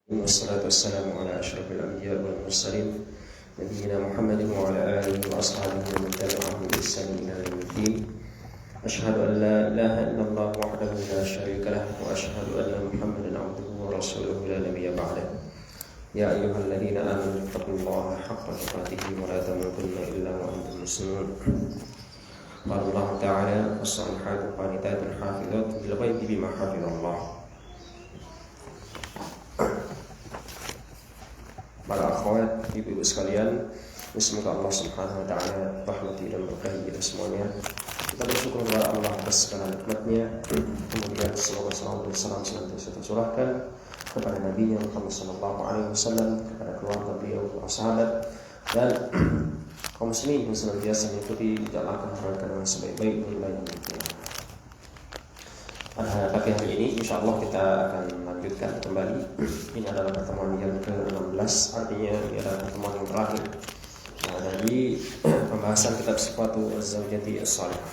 والصلاة والسلام على أشرف الأنبياء والمرسلين نبينا محمد وعلى آله وأصحابه ومن تبعهم بإحسان إلى يوم الدين. أشهد أن لا إله إلا الله وحده لا شريك له وأشهد أن محمدا عبده ورسوله لا نبي بعده. يا أيها الذين آمنوا اتقوا الله حق تقاته ولا تموتن إلا وأنتم مسلمون. قال الله تعالى: والصالحات قانتات حافظات للغيب بما حفظ الله. Para akhwat, ibu-ibu sekalian, semoga Allah Subhanahu wa taala rahmati dan berkahi kita semuanya. Kita bersyukur kepada Allah atas segala nikmatnya. Kemudian semoga salam dan salam senantiasa tercurahkan kepada Nabi Muhammad sallallahu alaihi wasallam, kepada keluarga beliau, para sahabat dan kaum muslimin yang senantiasa mengikuti jalan mereka dengan sebaik-baik hingga yaumil qiyamah. Pada pagi hari ini insyaallah kita akan lanjutkan kembali. Ini adalah pertemuan yang ke-16, artinya ini adalah pertemuan yang terakhir dari pembahasan kitab Sifatu Az-Zawjati As-Salihah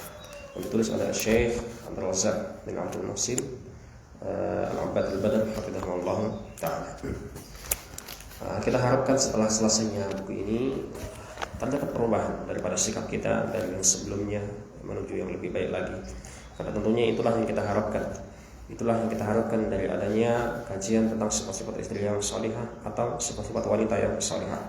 yang ditulis oleh Syekh Abdul Razak bin Abdul Muhsin Al-Abbad Al-Badr hafizahullah ta'ala. Kita harapkan setelah selesainya buku ini terdapat perubahan daripada sikap kita dari yang sebelumnya menuju yang lebih baik lagi. Karena tentunya itulah yang kita harapkan. Itulah yang kita harapkan dari adanya kajian tentang sifat-sifat istri yang salihah atau sifat-sifat wanita yang salihah.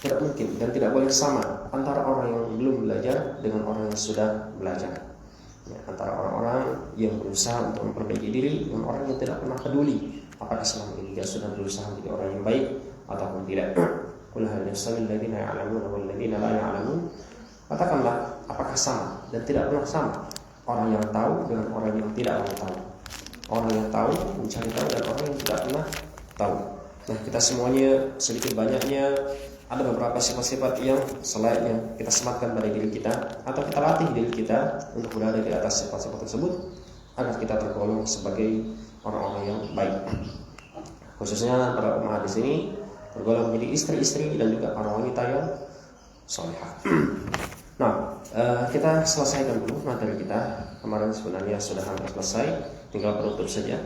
Tidak mungkin dan tidak boleh sama antara orang yang belum belajar dengan orang yang sudah belajar. Ya, antara orang-orang yang berusaha untuk memperbaiki diri dengan orang yang tidak pernah peduli apakah selama ini dia sudah berusaha menjadi orang yang baik ataupun tidak. Qul hal yastawil ladzina ya'lamuna wal ladzina la ya'lamun. Katakanlah, apakah sama? Dan tidak pernah sama orang yang tahu dengan orang yang tidak pernah tahu. Orang yang tahu mencari tahu dan orang yang tidak pernah tahu. Nah, kita semuanya sedikit banyaknya ada beberapa sifat-sifat yang selayaknya kita sematkan pada diri kita atau kita latih diri kita untuk berada di atas sifat-sifat tersebut agar kita tergolong sebagai orang-orang yang baik. Khususnya para umat di sini tergolong menjadi istri-istri dan juga para wanita yang salihah. Nah, kita selesaikan dulu materi kita. Kemarin sebenarnya sudah hampir selesai, tinggal penutup saja.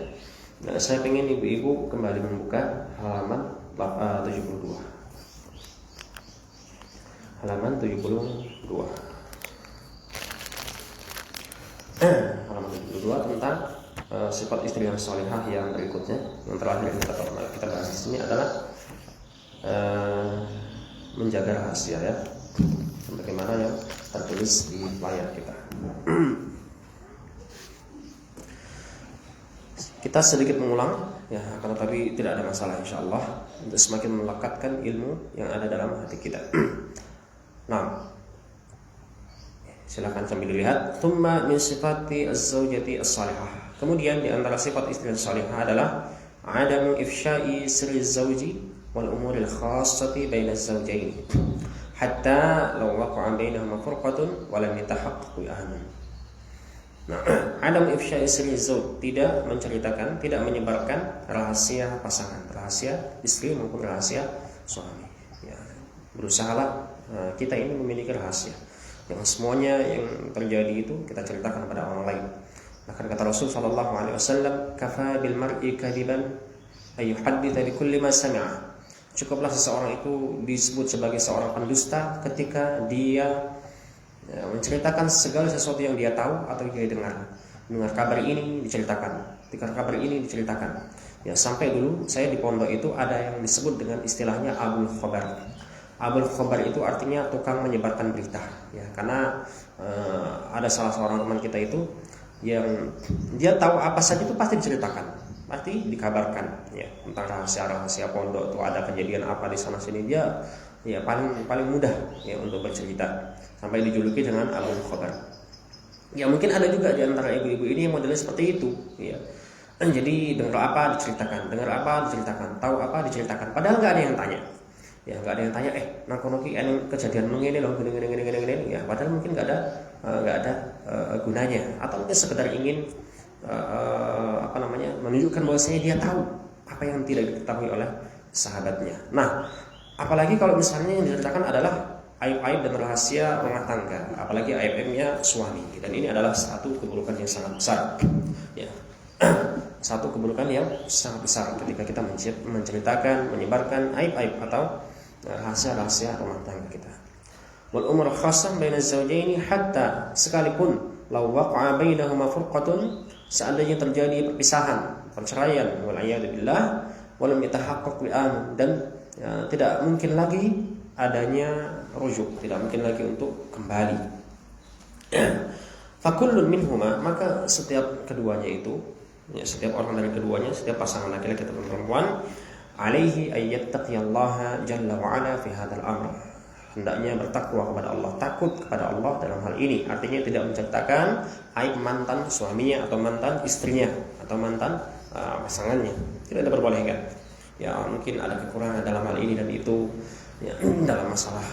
Nah, saya ingin ibu-ibu kembali membuka halaman 72. Halaman 72. Halaman 72 tentang sifat istri yang salihah yang berikutnya. Yang terakhir yang kita bahas di sini adalah menjaga rahasia, ya. Bagaimana yang tertulis di layar kita. Kita sedikit mengulang, ya, akan tetapi tidak ada masalah insyaallah untuk semakin melekatkan ilmu yang ada dalam hati kita. Nah, silakan sambil dilihat. Tsumma min sifati az-zawjati as-salihah. Kemudian di antara sifat istri yang salihah adalah adamu ifsya'i sirri az-zawji wal umuril khassati baina az-zawjayn. Hatta law waqa'a bainahuma furqatun wa lam yatahaqqaq ahadun. Nah, adam ifsya'i sirri zawj, tidak menceritakan, tidak menyebarkan rahasia pasangan, rahasia istri maupun rahasia suami. Ya, berusahalah kita ini memiliki rahasia. Jangan semuanya yang terjadi itu kita ceritakan kepada orang lain. Bahkan kata Rasul sallallahu alaihi wasallam, "Kafa bil mar'i kadiban ay yuhadditha bi kulli ma sami'a." Cukuplah seseorang itu disebut sebagai seorang pendusta ketika dia menceritakan segala sesuatu yang dia tahu atau dia dengar kabar ini diceritakan, dengar kabar ini diceritakan. Ya, sampai dulu saya di pondok itu ada yang disebut dengan istilahnya Abul Khobar. Abul Khobar itu artinya tukang menyebarkan berita. Ya, karena ada salah seorang teman kita itu yang dia tahu apa saja itu pasti diceritakan. Pasti dikabarkan, ya, tentang rahasia-rahasia pondok itu ada kejadian apa di sana sini, dia ya paling mudah ya untuk bercerita sampai dijuluki dengan Abul Khobar. Ya, mungkin ada juga di antara ibu-ibu ini yang modelnya seperti itu, ya. Jadi dengar apa diceritakan, tahu apa diceritakan, padahal nggak ada yang tanya. Ya, nggak ada yang tanya, nakonoki kejadian begini loh, gini, ya, padahal mungkin nggak ada gunanya, atau mungkin sekedar ingin menunjukkan bahwasanya dia tahu apa yang tidak diketahui oleh sahabatnya. Nah, apalagi kalau misalnya yang diceritakan adalah aib-aib dan rahasia rumah tangga, apalagi aib-aibnya suami, dan ini adalah satu keburukan yang sangat besar. Ya. satu keburukan yang sangat besar ketika kita menceritakan, menyebarkan aib-aib atau rahasia-rahasia rumah tangga kita. Wal umur khassah baina az-zawjaini hatta sekalipun law waqa'a bainahuma furqatun, seandainya terjadi perpisahan, perceraian, wal a'yadu billah, walam yatahaqqaq li'an, dan tidak mungkin lagi adanya rujuk, tidak mungkin lagi untuk kembali. Fakullun minhuma, maka setiap keduanya itu, setiap orang dari keduanya, setiap pasangan laki-laki atau perempuan, alaihi ayyattaqiyallaha jalla wa ala fi hadzal amr, hendaknya bertakwa kepada Allah, takut kepada Allah dalam hal ini. Artinya tidak menceritakan aib mantan suaminya atau mantan istrinya atau mantan pasangannya, tidak diperbolehkan. Ya mungkin ada kekurangan dalam hal ini dan itu, ya, dalam masalah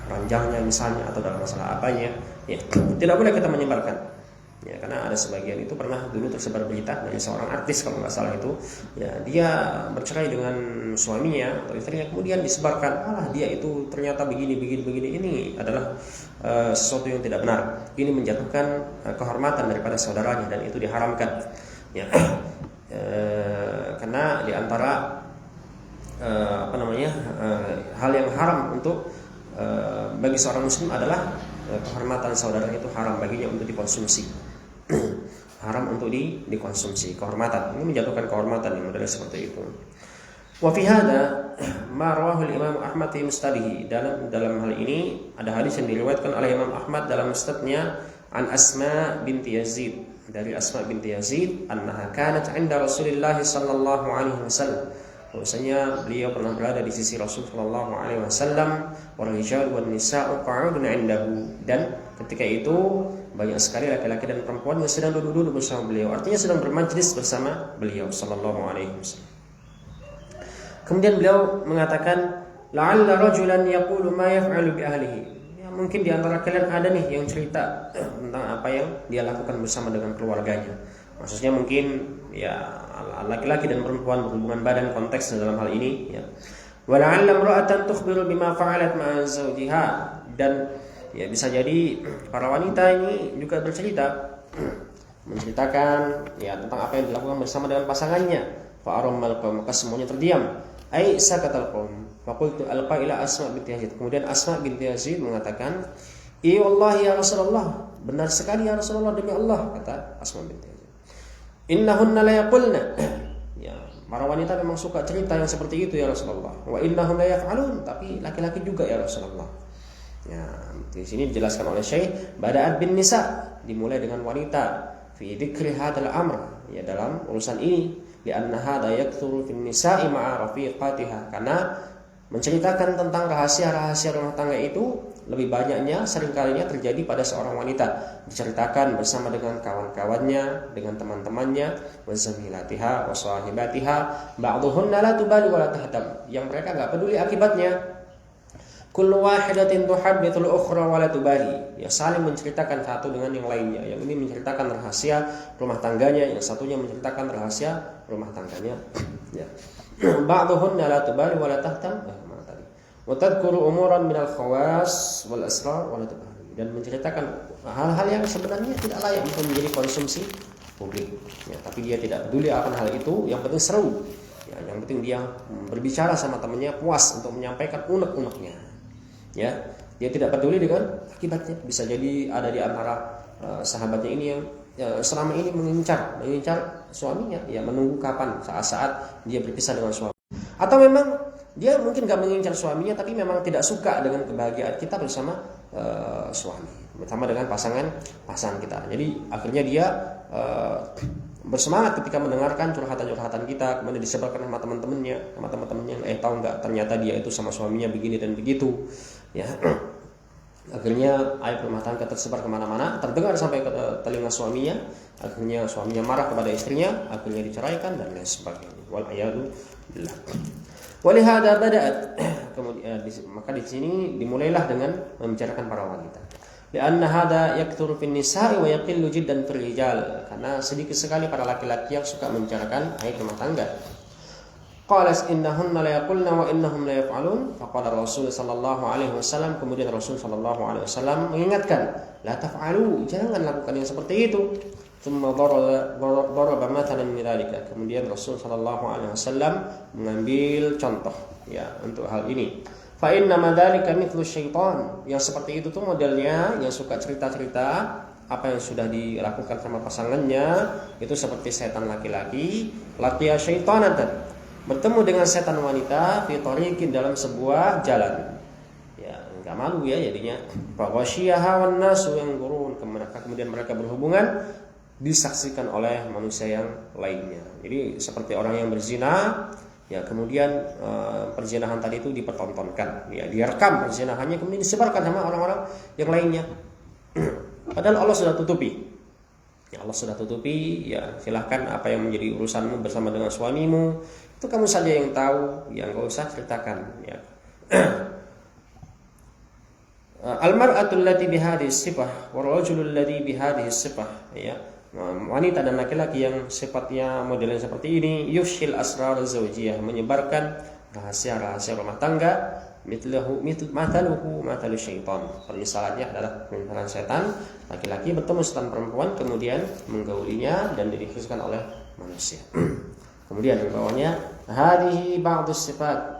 ranjangnya misalnya atau dalam masalah apanya, ya tidak boleh kita menyebarkan. Ya, karena ada sebagian itu pernah dulu tersebar berita dari seorang artis kalau nggak salah itu, ya dia bercerai dengan suaminya atau istrinya, kemudian disebarkan, dia itu ternyata begini. Ini adalah sesuatu yang tidak benar. Ini menjatuhkan kehormatan daripada saudaranya dan itu diharamkan. Ya, karena diantara hal yang haram untuk bagi seorang muslim adalah kehormatan saudaranya, itu haram baginya untuk dikonsumsi. Haram untuk dikonsumsi kehormatan. Ini menjatuhkan kehormatan yang model seperti itu. Wa fi hadza ma rawahu al-Imam Ahmad fi Musnadihi, dalam hal ini ada hadis yang diriwayatkan oleh Imam Ahmad dalam musnadnya an Asma binti Yazid, dari Asma binti Yazid, annaha kanat 'inda Rasulillah sallallahu alaihi wasallam, bahwasanya beliau pernah berada di sisi Rasul sallallahu alaihi wasallam, wa rijal wan nisa'u qa'udun 'indahu, dan ketika itu banyak sekali laki-laki dan perempuan yang sedang duduk-duduk bersama beliau, artinya sedang bermajlis bersama beliau sallallahu alaihi wasallam. Kemudian beliau mengatakan, la'alla rajulan yaqulu ma yaf'alu bi ahlihi, ya mungkin di antara kalian ada nih yang cerita tentang apa yang dia lakukan bersama dengan keluarganya. Maksudnya mungkin ya laki-laki dan perempuan berhubungan badan, konteks dalam hal ini, ya. Wa la'alla imra'atan tukhbiru bima fa'alat ma'a zawjiha, dan ya bisa jadi para wanita ini juga bercerita, menceritakan ya tentang apa yang dilakukan bersama dengan pasangannya. Fa arammal qaum, maka semuanya terdiam. Ai sakatal qaum. Fa qultu alqa ila Asma binti Yazid. Kemudian Asma binti Yazid mengatakan, "I wallahi ya Rasulullah, benar sekali ya Rasulullah, demi Allah," kata Asma binti Yazid. "Innahunna la yaqulna." Ya, para wanita memang suka cerita yang seperti itu ya Rasulullah. "Wa innahum la yaf'alun," tapi laki-laki juga ya Rasulullah. Ya, di sini dijelaskan oleh Syekh, bada'at bin nisa, dimulai dengan wanita, fi dzikri hadzal amr, ya dalam urusan ini, li'anna hadza yakthuru fin nisa'i ma'a rafiqatiha, karena menceritakan tentang rahasia-rahasia rumah tangga itu lebih banyaknya, seringkalinya terjadi pada seorang wanita, diceritakan bersama dengan kawan-kawannya, dengan teman-temannya, wa zamilatiha wa sahibatiha, ba'dhuhunna la tubali wa la tahdam, yang mereka enggak peduli akibatnya. Kullu wahidatin tuhaddithul ukhra wa la tubali, ya saling menceritakan satu dengan yang lainnya. Yang ini menceritakan rahasia rumah tangganya, yang satunya menceritakan rahasia rumah tangganya. Ya. Ba'dhuhunna la tubali wa la tahtam, mana tadi? Wa tadhkuru umuran minal khawas wal asrar wa la tubali, dan menceritakan hal-hal yang sebenarnya tidak layak untuk menjadi konsumsi publik. Ya, tapi dia tidak peduli akan hal itu, yang penting seru. Ya, yang penting dia berbicara sama temannya puas untuk menyampaikan unek-uneknya. Ya, dia tidak peduli dengan akibatnya. Bisa jadi ada di antara sahabatnya ini yang selama ini mengincar suaminya, ya menunggu kapan saat-saat dia berpisah dengan suami. Atau memang dia mungkin gak mengincar suaminya, tapi memang tidak suka dengan kebahagiaan kita bersama suami, bersama dengan pasangan kita. Jadi akhirnya dia bersemangat ketika mendengarkan curhatan-curhatan kita, kemudian disebarkan sama teman-temannya, tahu nggak, ternyata dia itu sama suaminya begini dan begitu, ya. Akhirnya aib rumah tangga tersebar kemana-mana, terdengar sampai ke telinga suaminya. Akhirnya suaminya marah kepada istrinya, akhirnya diceraikan dan lain sebagainya. Wal a'yadu billah. Walihada bada'at. Kemudian maka di sini dimulailah dengan membicarakan para wanita. Lianna hada yakthuru fin nisa'i wa yaqillu jiddan fil rijal, karena sedikit sekali para laki-laki yang suka membicarakan aib rumah tangga. Qalas innahunna la yaqulna wa innahum la yaf'alun. Faqala Rasul sallallahu alaihi wasallam, kemudian Rasul sallallahu alaihi wasallam mengingatkan, la taf'alu, jangan lakukan yang seperti itu. thumma daraba mathalan min dzalika. Kemudian Rasul sallallahu alaihi wasallam mengambil contoh ya untuk hal ini. Fa inna madzalika mithlu syaitan. Yang seperti itu tuh modelnya yang suka cerita-cerita apa yang sudah dilakukan sama pasangannya itu seperti setan laki-laki laqiya syaitanatan, bertemu dengan setan wanita fi tariqin, dalam sebuah jalan. Ya, enggak malu ya jadinya. Fa washiyaha wan nasu yanzurun, kemudian mereka berhubungan disaksikan oleh manusia yang lainnya. Jadi seperti orang yang berzina, ya kemudian perzinahan tadi itu dipertontonkan, ya direkam perzinahannya kemudian disebarkan sama orang-orang yang lainnya. Padahal Allah sudah tutupi. Ya Allah sudah tutupi, ya silahkan apa yang menjadi urusanmu bersama dengan suamimu itu kamu saja yang tahu, yang enggak usah ceritakan. Ya. Al-mar'atul lati bihadhihi sifah wa rajulul ladzi bihadhihi sifah, ya. Wanita dan laki-laki yang sifatnya modelnya seperti ini, yufshil asrar zawjiyah, menyebarkan rahasia-rahasia rumah tangga, mathalu syaitan. Permisalannya adalah permisalan setan, laki-laki bertemu setan perempuan kemudian menggaulinya dan didikiskan oleh manusia. Kemudian di bawahnya hadhihi ba'dus sifat.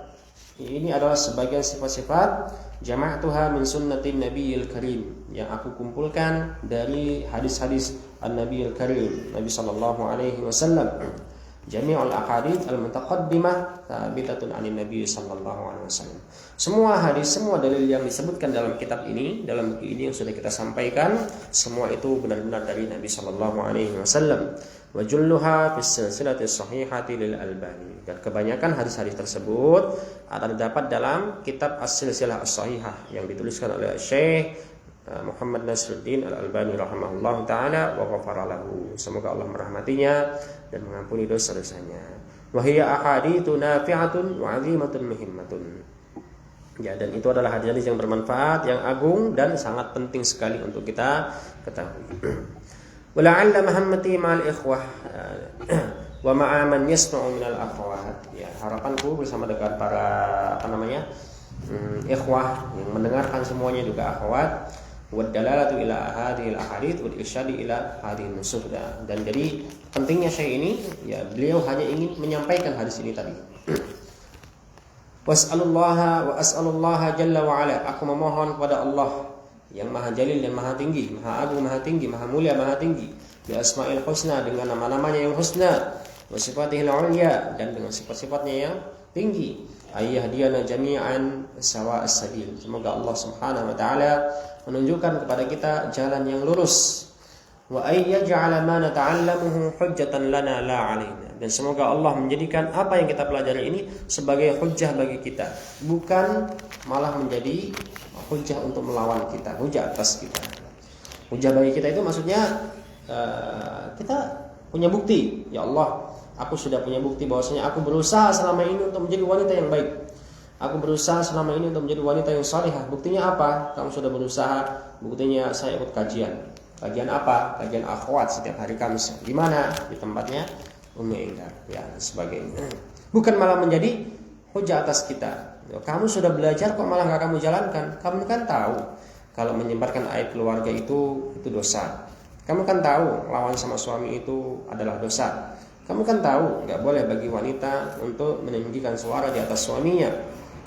Ini adalah sebagian sifat-sifat jama'tuha min sunnatin nabiyil karim, yang aku kumpulkan dari hadis-hadis an-nabiyil karim, Nabi sallallahu alaihi wasallam. Jami'ul ahadits al-mutaqaddimah thabitatun 'anil nabiy sallallahu alaihi wasallam. Semua hadis, semua dalil yang disebutkan dalam kitab ini, dalam buku ini yang sudah kita sampaikan, semua itu benar-benar dari Nabi sallallahu alaihi wasallam. Wa julluha fis silsilati sahihati lil Albani. Dan kebanyakan hadis-hadis tersebut terdapat dalam kitab As-Silsilah As-Sahihah yang dituliskan oleh Syekh Muhammad Nasiruddin Al-Albani rahimahullah ta'ala wa ghafara lahu. Semoga Allah merahmatinya dan mengampuni dosa-dosanya. Wa hiya ahaditsu nafi'atun wa 'azimatun muhimmatun. Ya, dan itu adalah hadis-hadis yang bermanfaat, yang agung dan sangat penting sekali untuk kita ketahui. Wala'alla mahammati ma'al ikhwah wa ma'a man yasma'u minal akhwat. Ya, harapanku bersama dengan para ikhwah yang mendengarkan semuanya juga akhwat, wa dalalatu ila hadhil ahadits wal irsyadi ila hadhin nusus. Dan jadi pentingnya syekh ini, ya beliau hanya ingin menyampaikan hadis ini tadi. Was'alullaha wa as'alullaha jalla wa ala. Aku memohon kepada Allah yang maha jalil dan maha tinggi, maha agung, maha tinggi, maha mulia, maha tinggi, bi asma'il husna, dengan nama-namanya yang husna, wa sifatihil ulya, dan dengan sifat-sifatnya yang tinggi, ayyahdiyana jami'an sawa as-sabil. Semoga Allah Subhanahu wa taala menunjukkan kepada kita jalan yang lurus, wa ayyaj'ala ma nata'allamuhu hujjatan lana la 'alaina. Dan semoga Allah menjadikan apa yang kita pelajari ini sebagai hujjah bagi kita, bukan malah menjadi hujjah untuk melawan kita, hujjah atas kita. Hujjah bagi kita itu maksudnya kita punya bukti. Ya Allah, aku sudah punya bukti bahwasanya aku berusaha selama ini untuk menjadi wanita yang baik. Aku berusaha selama ini untuk menjadi wanita yang salihah. Buktinya apa? Kamu sudah berusaha. Buktinya saya ikut kajian. Kajian apa? Kajian akhwat setiap hari Kamis. Di mana? Di tempatnya Umi Enggar, ya sebagainya. Bukan malah menjadi hujjah atas kita. Kamu sudah belajar kok malah nggak kamu jalankan. Kamu kan tahu kalau menyebarkan aib keluarga itu dosa. Kamu kan tahu lawan sama suami itu adalah dosa. Kamu kan tahu nggak boleh bagi wanita untuk meninggikan suara di atas suaminya.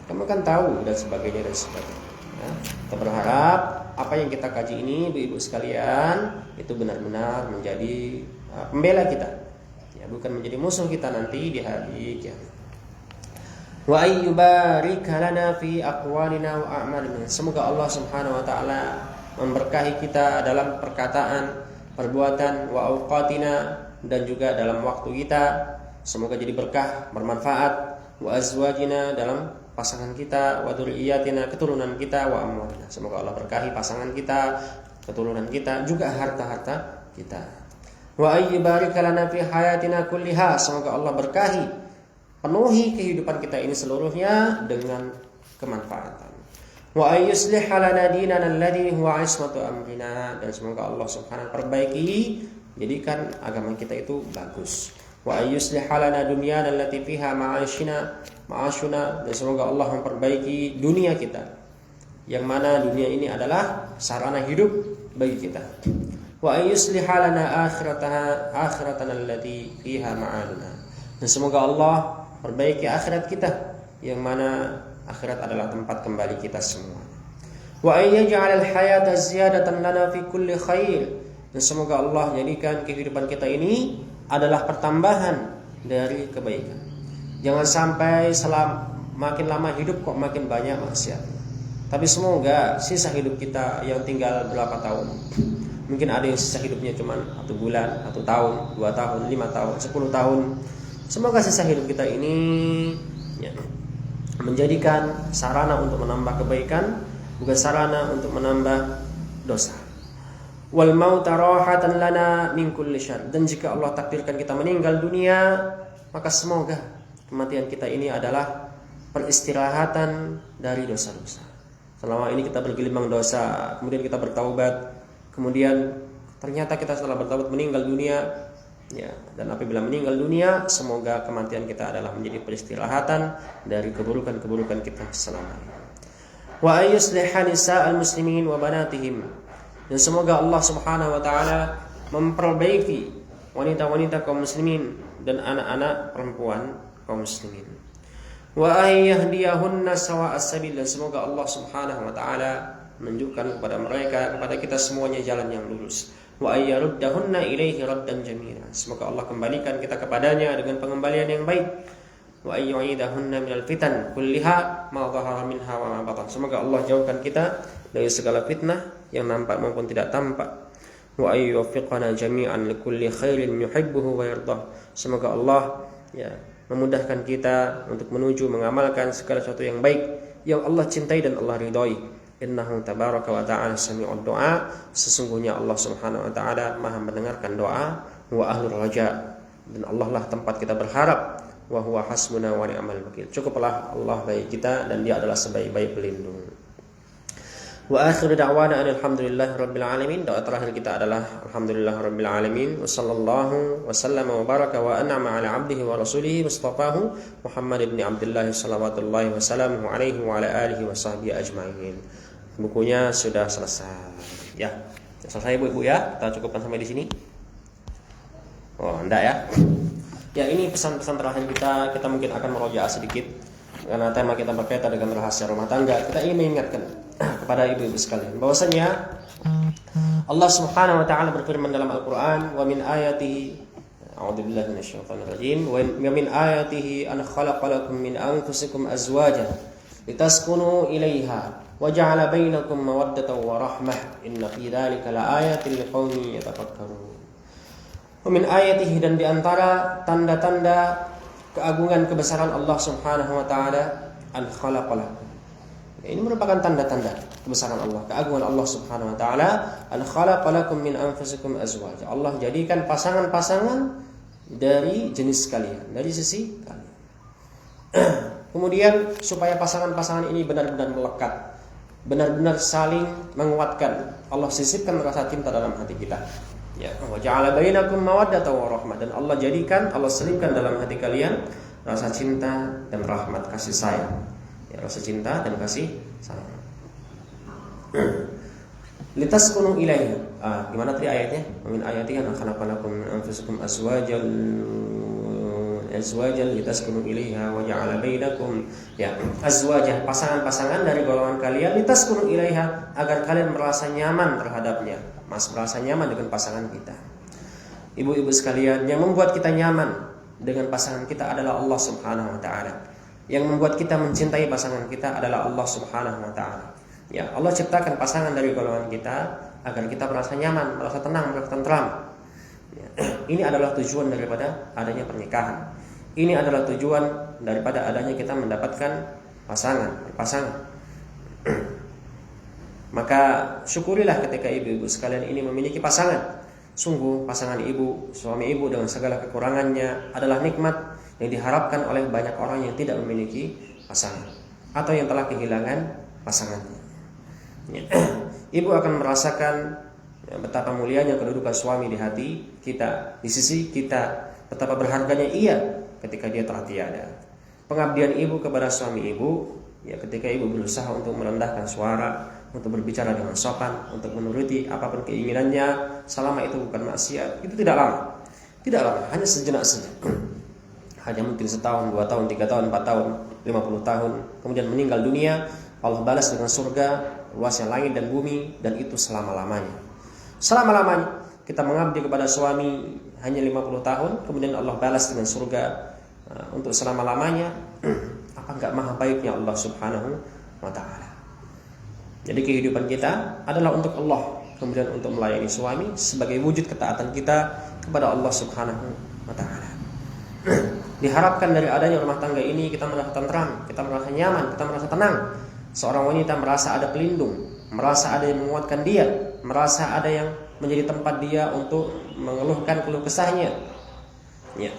Kamu kan tahu dan sebagainya dan sebagainya. Ya, kita berharap apa yang kita kaji ini, ibu-ibu sekalian, itu benar-benar menjadi pembela kita, ya, bukan menjadi musuh kita nanti di hari kiamat. Wa ayyubarik lana fi aqwalina wa a'malina. Semoga Allah Subhanahu wa taala memberkahi kita dalam perkataan, perbuatan, wa auqatina, dan juga dalam waktu kita. Semoga jadi berkah, bermanfaat. Wa azwajina, dalam pasangan kita, wa dzurriyyatina, keturunan kita, wa amwalina. Semoga Allah berkahi pasangan kita, keturunan kita, juga harta-harta kita. Wa ayyubarik lana fi hayatina kulliha. Semoga Allah berkahi, penuhi kehidupan kita ini seluruhnya dengan kemanfaatan. Wa ayyuslih lana dinana alladhi huwa ismatu amrina. Dan semoga Allah Subhanahu perbaiki, jadikan agama kita itu bagus. Wa ayyuslih lana dunyana allati fiha ma'ashuna. Dan semoga Allah memperbaiki dunia kita, yang mana dunia ini adalah sarana hidup bagi kita. wa ayyuslih lana akhiratana allati fiha ma'aduna. Dan semoga Allah perbaiki akhirat kita, yang mana akhirat adalah tempat kembali kita semua. Wa ayyaj'al al-hayata ziyadatan lana fi kulli khair. Dan semoga Allah jadikan kehidupan kita ini adalah pertambahan dari kebaikan. Jangan sampai makin lama hidup kok makin banyak maksiat. Tapi semoga sisa hidup kita yang tinggal berapa tahun, mungkin ada yang sisa hidupnya cuma 1 bulan, 1 tahun, 2 tahun, 5 tahun, 10 tahun. Semoga sisa hidup kita ini menjadikan sarana untuk menambah kebaikan, bukan sarana untuk menambah dosa. Wal mauta rahatan lana min kulli syarr. Dan jika Allah takdirkan kita meninggal dunia, maka semoga kematian kita ini adalah peristirahatan dari dosa-dosa. Selama ini kita bergelimang dosa, kemudian kita bertaubat, kemudian ternyata kita setelah bertaubat meninggal dunia, dan apabila meninggal dunia, semoga kematian kita adalah menjadi peristirahatan dari keburukan-keburukan kita selamanya. Wa ayyusliha nisa'al muslimin wa banatihim. Dan semoga Allah Subhanahu wa taala memperbaiki wanita-wanita kaum muslimin dan anak-anak perempuan kaum muslimin. Wa ayyahdiyahunna sawa'as sabil. Dan semoga Allah Subhanahu wa taala menunjukkan kepada mereka, kepada kita semuanya jalan yang lurus. Wa ayyaruddahunna ilaihi raddan jamila. Semoga Allah kembalikan kita kepadanya dengan pengembalian yang baik. Wa ayyu'idahunna minal fitan kulliha ma dhahara minha wa ma batan. Semoga Allah jauhkan kita dari segala fitnah yang nampak maupun tidak tampak. Wa ayyuwaffiqana jami'an likulli khairin yuhibbuhu wa yardah. Semoga Allah memudahkan kita untuk menuju mengamalkan segala sesuatu yang baik yang Allah cintai dan Allah ridhai. Innahu tabaraka wa ta'ala sami'ud du'a. Sesungguhnya Allah Subhanahu wa ta'ala Maha mendengarkan doa. Wa ahlur raja. Dan Allah lah tempat kita berharap. Wa huwa hasbuna wa ni'mal wakil. Cukuplah Allah bagi kita dan Dia adalah sebaik-baik pelindung. Wa akhiru da'wana alhamdulillahi rabbil alamin. Doa terakhir kita adalah alhamdulillahi rabbil alamin. Wa sallallahu wa sallama wa baraka wa an'ama ala abdihi wa rasulihi mustafahu Muhammad ibn Abdullah salawatullahi wa salamuhu alaihi wa ala alihi wa sahbihi ajma'in. Bukunya sudah selesai. Ya, selesai Bu ya. Kita cukupkan sampai di sini. Oh, enggak ya. Ya, ini pesan-pesan terakhir kita mungkin akan merojaah sedikit karena tema kita berkaitan dengan rahasia rumah tangga. Kita ingin mengingatkan kepada ibu-ibu sekalian bahwasanya Allah Subhanahu wa taala berfirman dalam Al-Qur'an, "Wa min ayatihi a'udzubillahi minasyaitonir rajim, wa min ayatihi an khalaqalakum min anfusikum azwajan litaskunu ilaiha wa ja'ala bainakum mawaddatan wa rahmah inna fi dzalika laayatin liqaumin yatafakkarun." Wa min ayatihi, dan di antara tanda-tanda keagungan kebesaran Allah Subhanahu wa taala an khalaqalakum. Ini merupakan tanda-tanda kebesaran Allah, keagungan Allah Subhanahu wa taala. An khalaqalakum min anfusikum azwaja. Allah jadikan pasangan-pasangan dari jenis kalian, dari sisi kalian. Kemudian supaya pasangan-pasangan ini benar-benar melekat, benar-benar saling menguatkan, Allah sisipkan rasa cinta dalam hati kita. Ya, wa ja'ala bainakum mawaddatan wa rahmah. Dan Allah jadikan, Allah selipkan dalam hati kalian rasa cinta dan rahmat, kasih sayang. Ya, rasa cinta dan kasih sayang. Litaskunu ilaiha. Gimana tadi ayatnya? Min ayatihi an khalaqalakum min anfusikum azwajan litaskunu ilaiha wa ja'ala bainakum, ya, azwajah, pasangan-pasangan dari golongan kalian, litaskunu ilaiha, agar kalian merasa nyaman terhadapnya. Merasa nyaman dengan pasangan kita. Ibu-ibu sekalian, yang membuat kita nyaman dengan pasangan kita adalah Allah Subhanahu wa taala. Yang membuat kita mencintai pasangan kita adalah Allah Subhanahu wa taala. Ya, Allah ciptakan pasangan dari golongan kita agar kita merasa nyaman, merasa tenang, merasa tentram. Ya, ini adalah tujuan daripada adanya pernikahan. Ini adalah tujuan daripada adanya kita mendapatkan pasangan. Maka syukurilah ketika ibu-ibu sekalian ini memiliki pasangan. Sungguh pasangan ibu, suami ibu dengan segala kekurangannya adalah nikmat yang diharapkan oleh banyak orang yang tidak memiliki pasangan atau yang telah kehilangan pasangannya. Ibu akan merasakan betapa mulianya kedudukan suami di hati kita, di sisi kita, betapa berharganya ia ketika dia telah tiada. Pengabdian ibu kepada suami ibu, ya, ketika ibu berusaha untuk merendahkan suara, untuk berbicara dengan sopan, untuk menuruti apapun keinginannya selama itu bukan maksiat. Itu tidak lama. Tidak lama, hanya sejenak saja. Hanya mungkin setahun, 2 tahun, 3 tahun, 4 tahun, 50 tahun, kemudian meninggal dunia, Allah balas dengan surga, luasnya langit dan bumi, dan itu selama-lamanya. Selama-lamanya kita mengabdi kepada suami hanya 50 tahun, kemudian Allah balas dengan surga untuk selama-lamanya. Apa enggak maha baiknya Allah Subhanahu wa ta'ala. Jadi kehidupan kita adalah untuk Allah, kemudian untuk melayani suami sebagai wujud ketaatan kita kepada Allah Subhanahu wa ta'ala. Diharapkan dari adanya rumah tangga ini kita merasa tentram, kita merasa nyaman, kita merasa tenang. Seorang wanita merasa ada pelindung, merasa ada yang menguatkan dia, merasa ada yang menjadi tempat dia untuk mengeluhkan keluh kesahnya. Ya.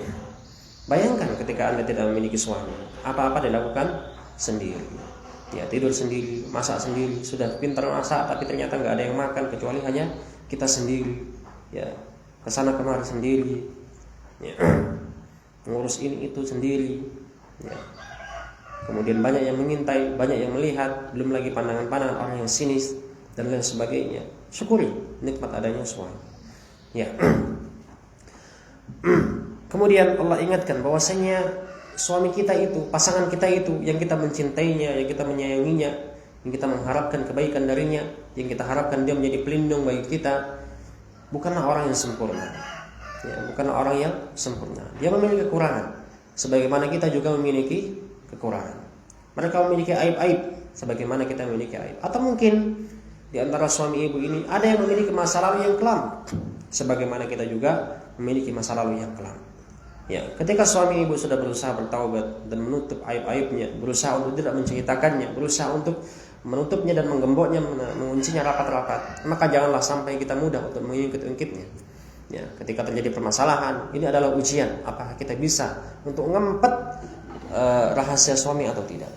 Bayangkan ketika Anda tidak memiliki suami, apa-apa dilakukan sendiri. Ya, tidur sendiri, masak sendiri, sudah pintar masak tapi ternyata nggak ada yang makan kecuali hanya kita sendiri. Ya, kesana kemari sendiri. Ya. Ngurus ini itu sendiri. Ya. Kemudian banyak yang mengintai, banyak yang melihat, belum lagi pandangan-pandangan orang yang sinis dan lain sebagainya. Syukuri nikmat adanya suami. Ya. Kemudian Allah ingatkan bahwasanya suami kita itu, pasangan kita itu yang kita mencintainya, yang kita menyayanginya, yang kita mengharapkan kebaikan darinya, yang kita harapkan dia menjadi pelindung bagi kita, bukanlah orang yang sempurna. Ya, bukanlah orang yang sempurna. Dia memiliki kekurangan, sebagaimana kita juga memiliki kekurangan. Mereka memiliki aib-aib, sebagaimana kita memiliki aib. Atau mungkin di antara suami ibu ini ada yang memiliki masa lalu yang kelam, sebagaimana kita juga memiliki masa lalu yang kelam. Ya, ketika suami ibu sudah berusaha bertaubat dan menutup aib-aibnya, berusaha untuk tidak menceritakannya, berusaha untuk menutupnya dan menggemboknya, menguncinya rapat-rapat, maka janganlah sampai kita mudah untuk mengungkit-ungkitnya. Ya, ketika terjadi permasalahan, ini adalah ujian apakah kita bisa untuk ngempet rahasia suami atau tidak.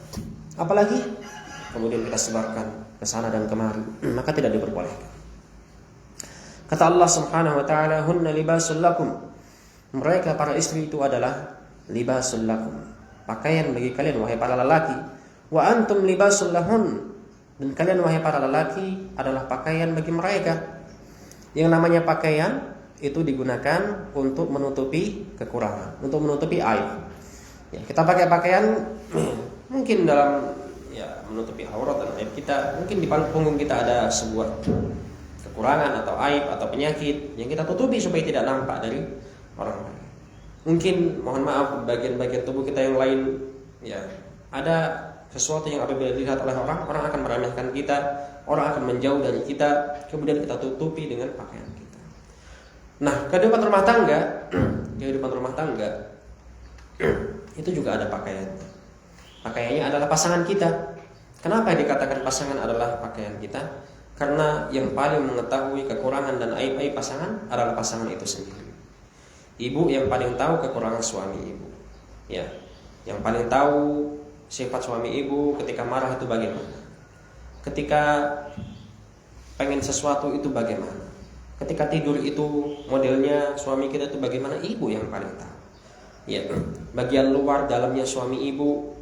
Apalagi kemudian kita sebarkan ke sana dan kemari, maka tidak diperbolehkan. Kata Allah Subhanahu wa ta'ala, hunna libasul lakum. Mereka para istri itu adalah libasul lakum, pakaian bagi kalian wahai para lelaki. Wa antum libasul lahun, dan kalian wahai para lelaki adalah pakaian bagi mereka. Yang namanya pakaian itu digunakan untuk menutupi kekurangan, untuk menutupi aib. Ya, kita pakai pakaian mungkin dalam menutupi aurat dan aib kita. Mungkin di punggung kita ada sebuah kekurangan atau aib atau penyakit yang kita tutupi supaya tidak nampak dari orang lain. Mungkin mohon maaf bagian-bagian tubuh kita yang lain ada sesuatu yang apabila dilihat oleh orang akan meremehkan kita, orang akan menjauh dari kita, kemudian kita tutupi dengan pakaian kita. Nah, kehidupan rumah tangga itu juga ada pakaiannya. Pakaiannya adalah pasangan kita. Kenapa dikatakan pasangan adalah pakaian kita? Karena yang paling mengetahui kekurangan dan aib-aib pasangan adalah pasangan itu sendiri. Ibu yang paling tahu kekurangan suami ibu. Ya, yang paling tahu sifat suami ibu ketika marah itu bagaimana. Ketika pengen sesuatu itu bagaimana. Ketika tidur itu modelnya suami kita itu bagaimana, ibu yang paling tahu. Ya, bagian luar dalamnya suami ibu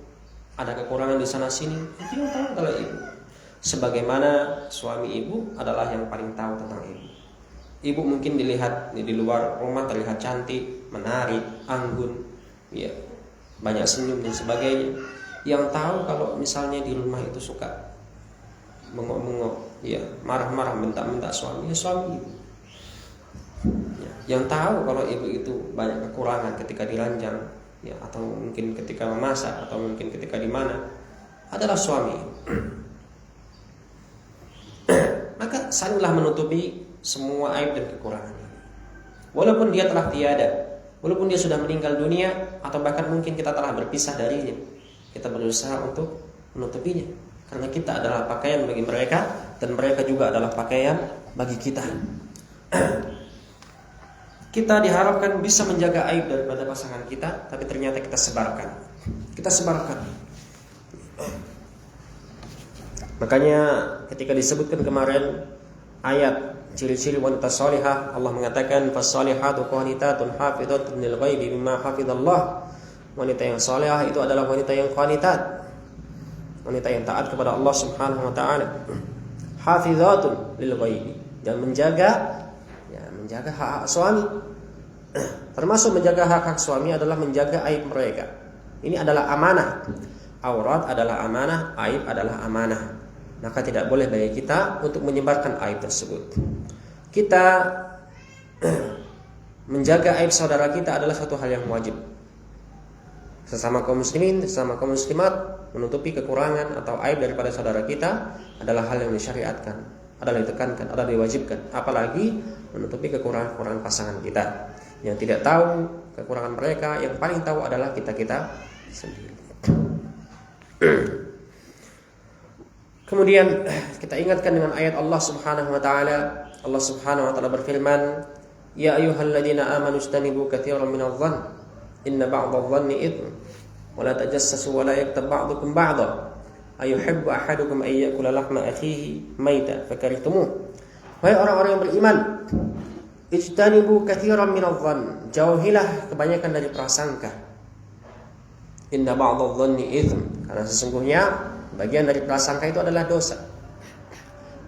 ada kekurangan di sana sini, itu yang tahu adalah ibu. Sebagaimana suami ibu adalah yang paling tahu tentang ibu. Ibu mungkin dilihat di luar rumah terlihat cantik, menarik, anggun, ya, banyak senyum dan sebagainya. Yang tahu kalau misalnya di rumah itu suka mengok-mengok, ya, marah-marah, bentak-bentak suami, ya suami ibu. Ya, yang tahu kalau ibu itu banyak kekurangan ketika diranjang, ya, atau mungkin ketika memasak, atau mungkin ketika di mana, adalah suami. Maka salinglah menutupi semua aib dan kekurangan. Walaupun dia telah tiada, walaupun dia sudah meninggal dunia, atau bahkan mungkin kita telah berpisah darinya, kita berusaha untuk menutupinya, karena kita adalah pakaian bagi mereka, dan mereka juga adalah pakaian bagi kita. Kita diharapkan bisa menjaga aib daripada pasangan kita, tapi ternyata kita sebarkan. Makanya ketika disebutkan kemarin ayat ciri-ciri wanita salihah, Allah mengatakan fasalihatu qanitatun hafizatun lil ghaibi bima hafizallah. Wanita yang salihah itu adalah wanita yang qanitat, wanita yang taat kepada Allah Subhanahu wa taala. hafizatun lil ghaibi, dan menjaga hak-hak suami. Termasuk menjaga hak-hak suami adalah menjaga aib mereka. Ini adalah amanah. Aurat adalah amanah, aib adalah amanah. Maka tidak boleh bagi kita untuk menyebarkan aib tersebut. Kita menjaga aib saudara kita adalah satu hal yang wajib. Sesama kaum muslimin, sesama kaum muslimat, menutupi kekurangan atau aib daripada saudara kita adalah hal yang disyariatkan, adalah ditekankan, adalah diwajibkan. Apalagi menutupi kekurangan pasangan kita yang tidak tahu kekurangan mereka, yang paling tahu adalah kita sendiri. Kemudian kita ingatkan dengan ayat Allah Subhanahu wa taala. Allah Subhanahu wa taala berfirman, "Ya ayyuhalladzina amanu istanibu katsiran minadh-dhann, inna ba'dadh-dhanni itsm, wa la tajassasu wa la yaktab ba'dukum ba'dha, ayuhibbu ahadukum ay ya'kula lahma akhihi maita fakarihtumuh." Wahai orang-orang yang beriman, ijtanibu katsiran minadh-dhann, jauhilah kebanyakan dari prasangka. Inna ba'dadh-dhanni itsm, karena sesungguhnya bagian dari prasangka itu adalah dosa.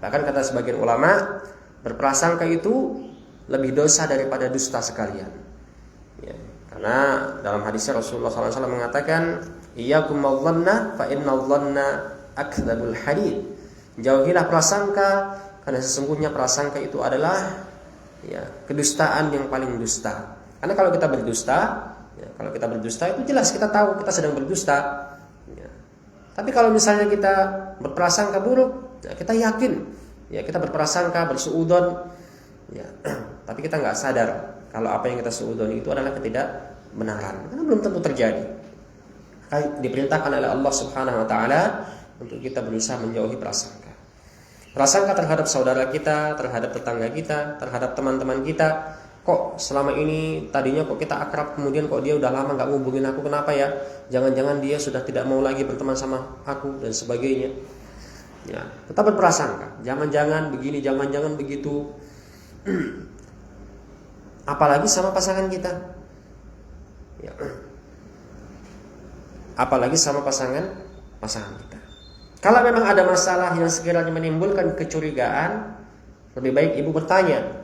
Bahkan kata sebagian ulama, berprasangka itu lebih dosa daripada dusta sekalian. Ya, karena dalam hadisnya Rasulullah SAW mengatakan, iyyakum wadh-dhanna fa innadh-dhanna akdzabul hadits. Jauhilah prasangka, karena sesungguhnya prasangka itu adalah kedustaan yang paling dusta. Karena kalau kita berdusta, itu jelas kita tahu kita sedang berdusta. Tapi kalau misalnya kita berprasangka buruk, kita yakin, kita berprasangka, bersuudzon, tapi kita nggak sadar kalau apa yang kita suudzon itu adalah ketidakbenaran, karena belum tentu terjadi. Maka diperintahkan oleh Allah Subhanahu Wa Taala untuk kita berusaha menjauhi prasangka. Prasangka terhadap saudara kita, terhadap tetangga kita, terhadap teman-teman kita. Kok selama ini tadinya kok kita akrab, kemudian kok dia udah lama nggak ngubungin aku, kenapa ya? Jangan-jangan dia sudah tidak mau lagi berteman sama aku dan sebagainya. Tetap berprasangka, jangan-jangan begini, jangan-jangan begitu. Apalagi sama pasangan kita. Apalagi sama pasangan kita. Kalau memang ada masalah yang sekiranya menimbulkan kecurigaan, lebih baik ibu bertanya.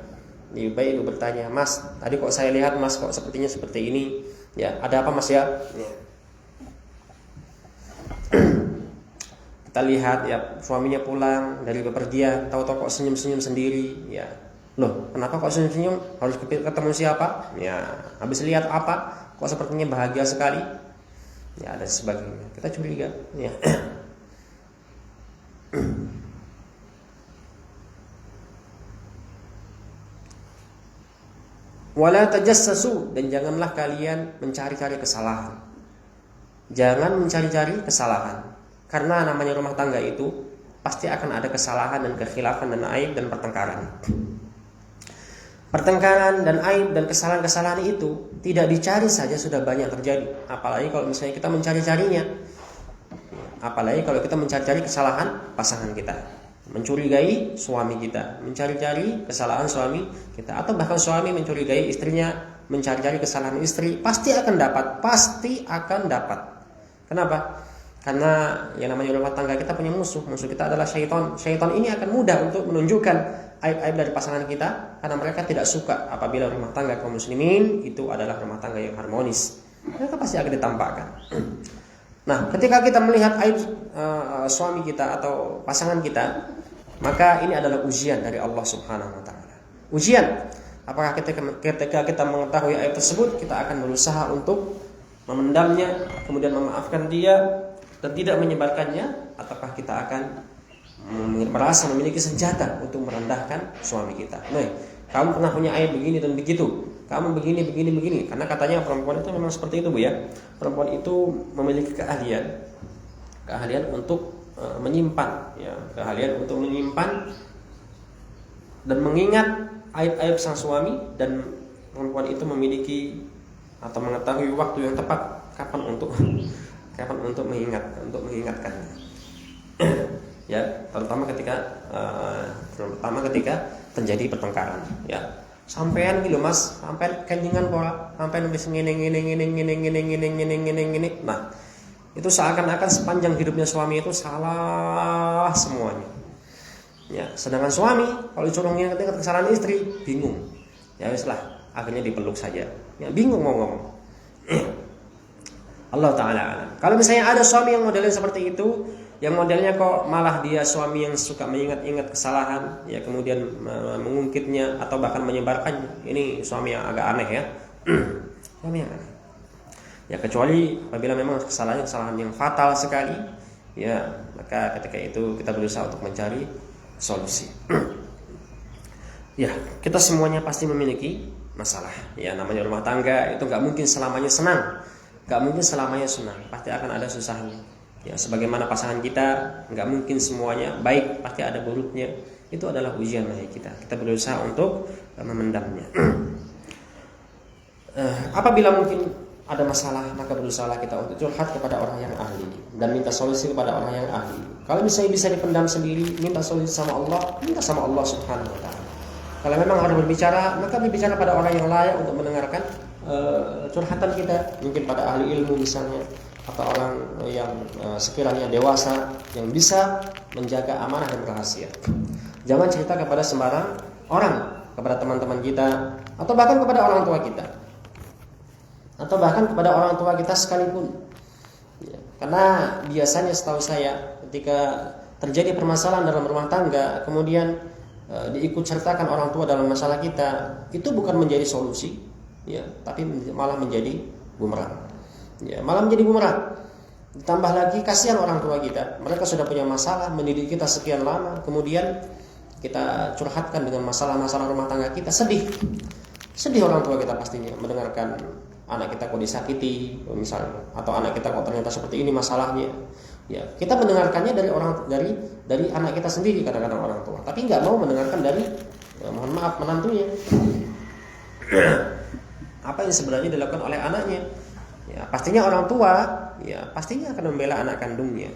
Mas, tadi kok saya lihat mas kok sepertinya seperti ini. Ada apa mas ya? Kita lihat suaminya pulang dari bepergian, tahu-tahu kok senyum-senyum sendiri. Loh, kenapa kok senyum-senyum? Harus ketemu siapa? Habis lihat apa? Kok sepertinya bahagia sekali? Dan sebagainya. Kita curiga. Wala tajassasu, dan janganlah kalian mencari-cari kesalahan. Jangan mencari-cari kesalahan, karena namanya rumah tangga itu pasti akan ada kesalahan dan kekhilafan dan aib dan pertengkaran. Pertengkaran dan aib dan kesalahan-kesalahan itu tidak dicari saja sudah banyak terjadi. Apalagi kalau misalnya kita mencari-carinya. Apalagi kalau kita mencari-cari kesalahan pasangan kita, mencurigai suami kita, mencari-cari kesalahan suami kita, atau bahkan suami mencurigai istrinya, mencari-cari kesalahan istri, pasti akan dapat. Kenapa? Karena yang namanya rumah tangga kita punya musuh kita adalah syaitan. Syaitan ini akan mudah untuk menunjukkan aib-aib dari pasangan kita, karena mereka tidak suka apabila rumah tangga kaum muslimin itu adalah rumah tangga yang harmonis. Mereka pasti akan ditampakkan. Nah, ketika kita melihat aib suami kita atau pasangan kita, maka ini adalah ujian dari Allah Subhanahu wa taala. Ujian. Apakah ketika kita mengetahui aib tersebut, kita akan berusaha untuk memendamnya, kemudian memaafkan dia dan tidak menyebarkannya, ataukah kita akan merasa memiliki senjata untuk merendahkan suami kita. Nah, kamu pernah punya aib begini dan begitu. Kamu begini. Karena katanya perempuan itu memang seperti itu, Bu ya. Perempuan itu memiliki keahlian untuk menyimpan, keahlian untuk menyimpan dan mengingat aib-aib sang suami, dan perempuan itu memiliki atau mengetahui waktu yang tepat kapan untuk mengingatkannya. Terutama ketika terjadi pertengkaran, Sampean gitu mas, sampean kencingan pola, sampean nulis ngene. Nah, itu seakan-akan sepanjang hidupnya suami itu salah semuanya. Ya, sedangkan suami kalau disuruh mengingat-ingat kesalahan istri, bingung. Ya weslah, akhirnya dipeluk saja. Ya, bingung mau ngomong. Allah Ta'ala alam. Kalau misalnya ada suami yang modelnya seperti itu, yang modelnya kok malah dia suami yang suka mengingat-ingat kesalahan, ya kemudian mengungkitnya atau bahkan menyebarkannya, ini suami yang agak aneh ya. Suami yang aneh. Ya kecuali apabila memang kesalahan yang fatal sekali, ya maka ketika itu kita berusaha untuk mencari solusi. Ya, kita semuanya pasti memiliki masalah. Ya namanya rumah tangga itu nggak mungkin selamanya senang. Gak mungkin selamanya senang, pasti akan ada susahnya. Ya, sebagaimana pasangan kita, gak mungkin semuanya baik, pasti ada buruknya. Itu adalah ujian bagi kita. Kita berusaha untuk memendamnya. Apabila mungkin ada masalah, maka berusaha kita untuk curhat kepada orang yang ahli dan minta solusi kepada orang yang ahli. Kalau misalnya bisa dipendam sendiri, minta solusi sama Allah, minta sama Allah Subhanahu Wa Taala. Kalau memang harus berbicara, maka berbicara pada orang yang layak untuk mendengarkan curhatan kita, mungkin pada ahli ilmu misalnya, atau orang yang sekiranya dewasa yang bisa menjaga amanah dan rahasia. Jangan cerita kepada sembarang orang, kepada teman-teman kita, atau bahkan kepada orang tua kita, atau bahkan kepada orang tua kita sekalipun. Ya, karena biasanya setahu saya ketika terjadi permasalahan dalam rumah tangga, kemudian diikut sertakan orang tua dalam masalah kita, itu bukan menjadi solusi, ya, tapi malah menjadi bumerang. Ya, malah menjadi bumerang. Ditambah lagi kasihan orang tua kita, mereka sudah punya masalah, mendidik kita sekian lama, kemudian kita curhatkan dengan masalah-masalah rumah tangga kita, sedih orang tua kita pastinya mendengarkan anak kita kok disakiti misalnya, atau anak kita kok ternyata seperti ini masalahnya. Ya, kita mendengarkannya dari anak kita sendiri, kadang-kadang orang tua, tapi nggak mau mendengarkan dari mohon maaf menantunya. Apa yang sebenarnya dilakukan oleh anaknya? Ya, pastinya orang tua, ya pastinya akan membela anak kandungnya.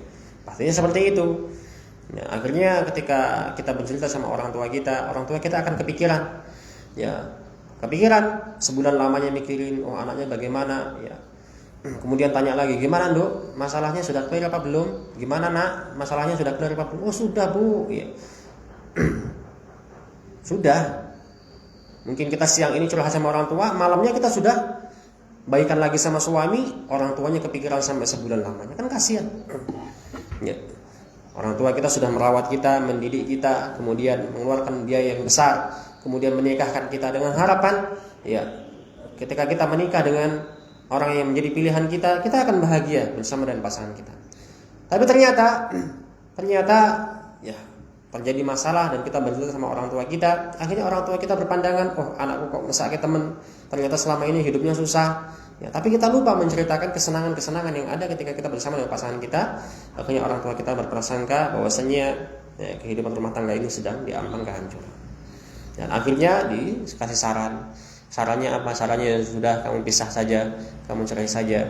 Pastinya seperti itu. Ya, akhirnya ketika kita bercerita sama orang tua kita akan kepikiran. Ya, kepikiran sebulan lamanya mikirin, oh anaknya bagaimana? Ya. Kemudian tanya lagi, gimana Nduk? Masalahnya sudah clear apa belum? Gimana Nak? Masalahnya sudah clear apa belum? Oh sudah Bu. Ya. Sudah. Mungkin kita siang ini curhat sama orang tua, malamnya kita sudah baikan lagi sama suami, orang tuanya kepikiran sampai sebulan lamanya, kan kasihan. Ya. Orang tua kita sudah merawat kita, mendidik kita, kemudian mengeluarkan biaya yang besar, kemudian menikahkan kita dengan harapan, ya, ketika kita menikah dengan orang yang menjadi pilihan kita, kita akan bahagia bersama dengan pasangan kita. Tapi ternyata ya terjadi masalah dan kita bercerita sama orang tua kita, akhirnya orang tua kita berpandangan, oh anakku kok mesake temen, ternyata selama ini hidupnya susah. Ya, tapi kita lupa menceritakan kesenangan-kesenangan yang ada ketika kita bersama dengan pasangan kita. Akhirnya orang tua kita berprasangka bahwasanya ya, kehidupan rumah tangga ini sedang diambang kehancuran. Dan akhirnya dikasih saran. Sarannya apa? Sarannya sudah kamu pisah saja, kamu cerai saja.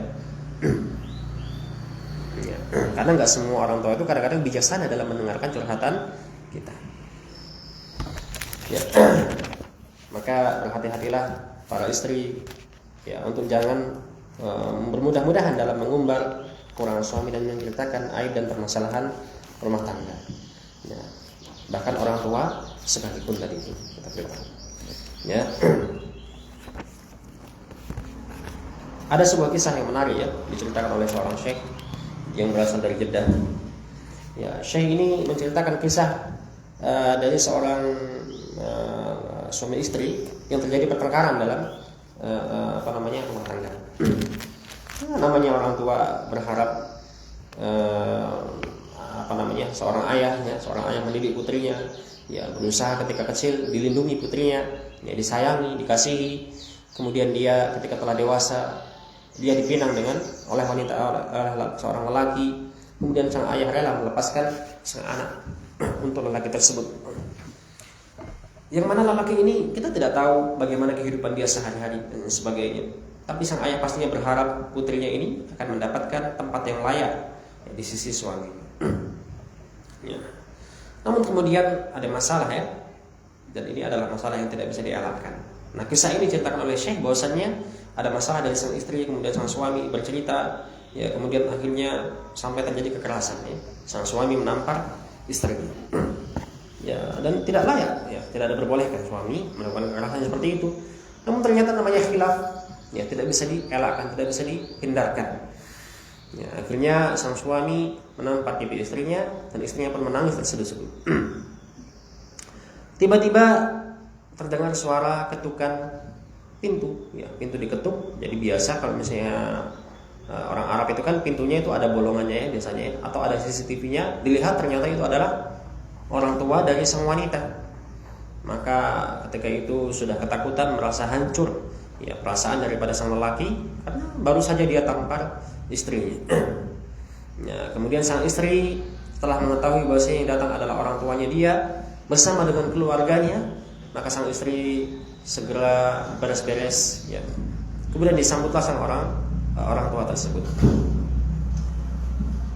Ya, karena nggak semua orang tua itu kadang-kadang bijaksana dalam mendengarkan curhatan kita. Ya. Maka berhati-hatilah para istri, ya, untuk jangan bermudah-mudahan dalam mengumbar kekurangan suami dan menceritakan aib dan permasalahan rumah tangga. Ya. Bahkan orang tua sekalipun tadi itu kita bilang. Ya. Ada sebuah kisah yang menarik ya, diceritakan oleh seorang syekh yang berasal dari Jeddah. Ya, syekh ini menceritakan kisah dari seorang suami istri yang terjadi pertengkaran dalam rumah tangga. Namanya orang tua berharap seorang ayah mendidik putrinya, ya berusaha ketika kecil dilindungi putrinya, ya disayangi, dikasihi. Kemudian dia ketika telah dewasa dia dipinang oleh seorang lelaki. Kemudian sang ayah rela melepaskan sang anak untuk lelaki tersebut. Yang mana lelaki ini kita tidak tahu bagaimana kehidupan dia sehari-hari dan sebagainya. Tapi sang ayah pastinya berharap putrinya ini akan mendapatkan tempat yang layak di sisi suami. Ya. Namun kemudian ada masalah ya, dan ini adalah masalah yang tidak bisa dielakkan. Nah, kisah ini diceritakan oleh Syekh bahwasannya ada masalah dari sang istri, kemudian sang suami bercerita, ya kemudian akhirnya sampai terjadi kekerasan. Ya. Sang suami menampar istrinya. ya, dan tidak layak, ya, tidak ada diperbolehkan suami melakukan kekerasan seperti itu. Namun ternyata namanya khilaf, ya, tidak bisa dielakkan, tidak bisa dihindarkan. Ya, akhirnya sang suami menampar pipi istrinya dan istrinya pun menangis terseduh-seduh. Tiba-tiba terdengar suara ketukan pintu, ya, pintu diketuk. Jadi biasa kalau misalnya orang Arab itu kan pintunya itu ada bolongannya ya biasanya, atau ada CCTV-nya, dilihat ternyata itu adalah orang tua dari sang wanita. Maka ketika itu sudah ketakutan, merasa hancur, ya, perasaan daripada sang lelaki karena baru saja dia tampar istrinya. Ya, kemudian sang istri setelah mengetahui bahwa yang datang adalah orang tuanya dia bersama dengan keluarganya, maka sang istri segera beres-beres, ya. Kemudian disambutlah sang orang tua tersebut.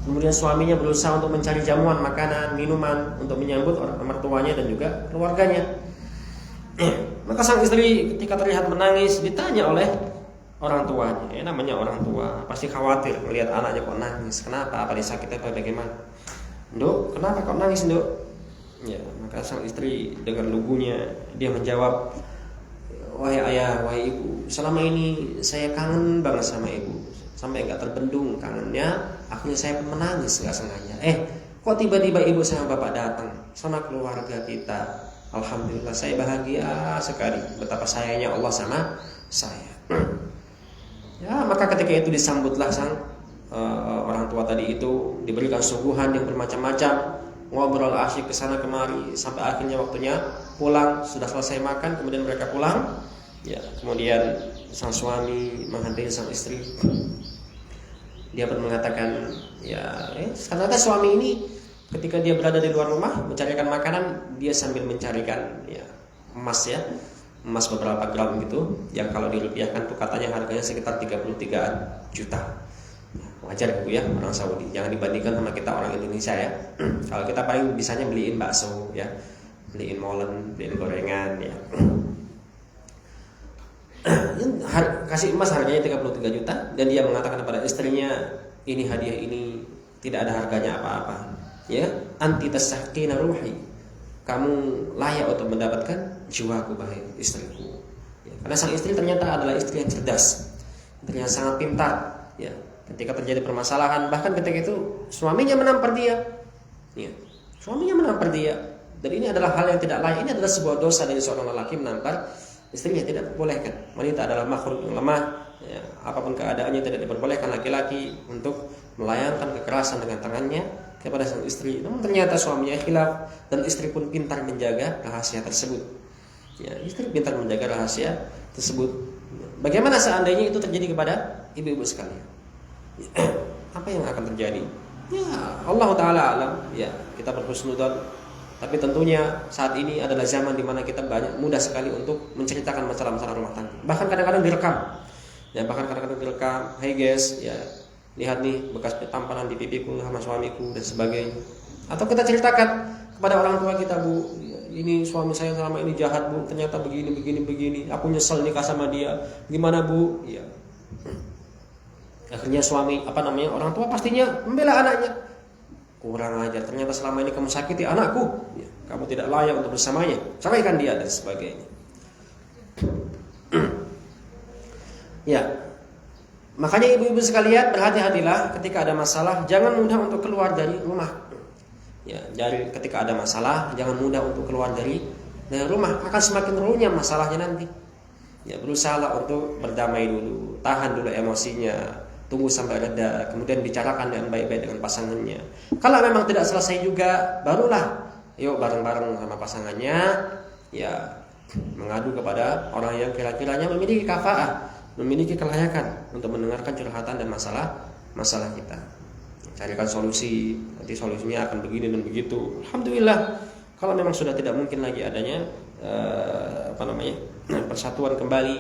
Kemudian suaminya berusaha untuk mencari jamuan, makanan, minuman untuk menyambut orang mertuanya dan juga keluarganya. Maka sang istri ketika terlihat menangis ditanya oleh orang tuanya. Ya, namanya orang tua pasti khawatir melihat anaknya kok nangis. Kenapa? Apa disakiti atau bagaimana? Nduk, kenapa kok nangis, Nduk? Ya, maka sang istri dengan lugunya dia menjawab, wahai ayah, wahai ibu, selama ini saya kangen banget sama ibu, sampai nggak terbendung kangennya. Akhirnya saya pun menangis nggak sengaja. Kok tiba-tiba ibu sama bapak datang sama keluarga kita? Alhamdulillah saya bahagia sekali. Betapa sayangnya Allah sama saya. Ya, maka ketika itu disambutlah sang orang tua tadi itu, diberikan suguhan yang bermacam-macam, ngobrol asyik kesana kemari sampai akhirnya waktunya pulang. Sudah selesai makan, kemudian mereka pulang. Ya, kemudian sang suami menghadiri sang istri. Dia pun mengatakan, ya, ternyata suami ini ketika dia berada di luar rumah mencarikan makanan, dia sambil mencarikan, ya, emas, ya, emas beberapa gram gitu, yang kalau dirupiahkan tuh katanya harganya sekitar 33 juta. Wajar gitu ya, orang Saudi. Jangan dibandingkan sama kita orang Indonesia ya. Kalau kita paling bisanya beliin bakso, ya, beliin molen, beliin gorengan, ya. Kasih emas harganya 33 juta dan dia mengatakan kepada istrinya, ini hadiah ini tidak ada harganya apa-apa, ya, anti tasahkina ruhi, kamu layak untuk mendapatkan jiwaku, wahai istriku, ya, karena sang istri ternyata adalah istri yang cerdas, istri yang sangat pintar, ya. Ketika terjadi permasalahan, bahkan ketika itu suaminya menampar dia, ya, suaminya menampar dia, dan ini adalah hal yang tidak layak. Ini adalah sebuah dosa dari seorang lelaki menampar istrinya, tidak diperbolehkan. Wanita adalah makhluk yang lemah, ya, apapun keadaannya tidak diperbolehkan laki-laki untuk melayangkan kekerasan dengan tangannya kepada sang istri. Namun ternyata suaminya khilaf dan istri pun pintar menjaga rahasia tersebut. Ya, istri pintar menjaga rahasia tersebut. Bagaimana seandainya itu terjadi kepada ibu-ibu sekalian? Apa yang akan terjadi? Ya, Allah Ta'ala alam. Ya, kita berhusnudzon. Tapi tentunya saat ini adalah zaman di mana kita mudah sekali untuk menceritakan masalah-masalah rumah tangga. Bahkan kadang-kadang direkam. Ya, bahkan kadang-kadang direkam. Hey guys, ya, lihat nih bekas tamparan di pipiku sama suamiku dan sebagainya. Atau kita ceritakan kepada orang tua kita, Bu, ini suami saya selama ini jahat, Bu. Ternyata begini. Aku nyesel nikah sama dia. Gimana, Bu? Ya. Akhirnya orang tua pastinya membela anaknya. Kurang ajar, ternyata selama ini kamu sakiti anakku, ya, kamu tidak layak untuk bersamanya, ceraikan dia dan sebagainya. Ya, makanya ibu-ibu sekalian berhati-hatilah ketika ada masalah, jangan mudah untuk keluar dari rumah. Ya, ketika ada masalah, jangan mudah untuk keluar dari rumah, akan semakin runyam masalahnya nanti. Ya, berusahalah untuk berdamai dulu, tahan dulu emosinya. Tunggu sampai reda, kemudian bicarakan dengan baik-baik dengan pasangannya. Kalau memang tidak selesai juga, barulah yuk bareng-bareng sama pasangannya, ya, mengadu kepada orang yang kira-kiranya memiliki kafaah, memiliki kelayakan untuk mendengarkan curhatan dan masalah kita. Carikan solusi, nanti solusinya akan begini dan begitu. Alhamdulillah, kalau memang sudah tidak mungkin lagi adanya persatuan kembali,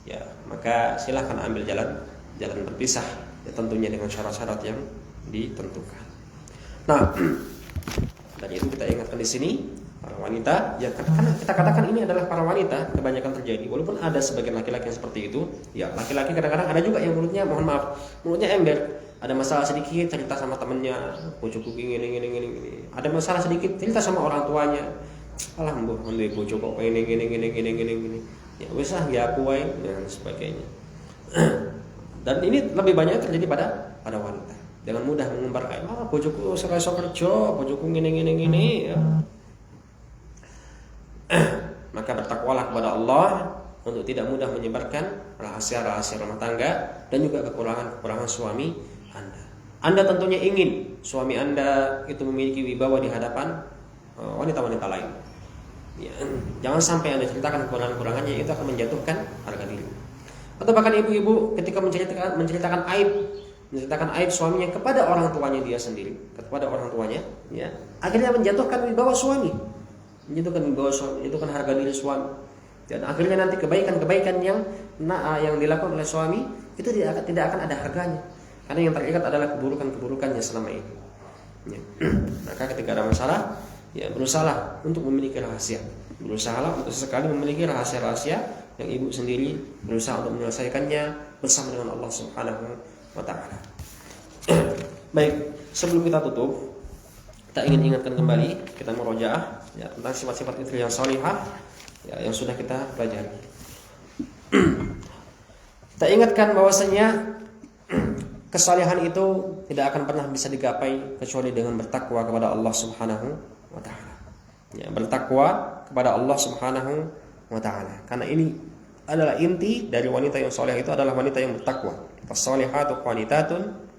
ya, maka silahkan ambil jalan berpisah, ya, tentunya dengan syarat-syarat yang ditentukan. Nah, dari itu kita ingatkan di sini para wanita, ya, karena kita katakan ini adalah para wanita kebanyakan terjadi. Walaupun ada sebagian laki-laki yang seperti itu, ya, laki-laki kadang-kadang ada juga yang mulutnya ember. Ada masalah sedikit cerita sama temennya, pucuk kuping ini. Ada masalah sedikit cerita sama orang tuanya. alhamdulillah bojo kok gini. Ya wis lah ya aku wae dan sebagainya. Dan ini lebih banyak terjadi pada wanita. Dengan mudah mengumbar aib, bojoku ora iso kerja, bojoku gini ya. Maka bertakwalah kepada Allah untuk tidak mudah menyebarkan rahasia-rahasia rumah tangga dan juga kekurangan suami Anda. Anda tentunya ingin suami Anda itu memiliki wibawa di hadapan wanita-wanita lain. Ya, jangan sampai Anda ceritakan kekurangannya, itu akan menjatuhkan harga diri. Atau bahkan ibu-ibu ketika menceritakan aib suaminya kepada orang tuanya dia sendiri, ya, akhirnya menjatuhkan wibawa suami, menjatuhkan harga diri suami, dan akhirnya nanti kebaikan-kebaikan yang dilakukan oleh suami itu tidak akan ada harganya, karena yang terikat adalah keburukannya selama ini. Ya. Maka ketika ada masalah, ya berusahalah untuk memiliki rahasia, berusahalah untuk sesekali memiliki rahasia-rahasia yang ibu sendiri berusaha untuk menyelesaikannya bersama dengan Allah Subhanahu wa taala. Baik, sebelum kita tutup, kita ingin ingatkan kembali, kita murojaah ya tentang sifat-sifat istri yang salihah ya, yang sudah kita pelajari. Kita ingatkan bahwasanya kesalehan itu tidak akan pernah bisa digapai kecuali dengan bertakwa kepada Allah Subhanahu wa taala. Ya, bertakwa kepada Allah Subhanahu wa taala. Karena ini adalah inti dari wanita yang saleh itu adalah wanita yang bertakwa. As-salihatu qanitatun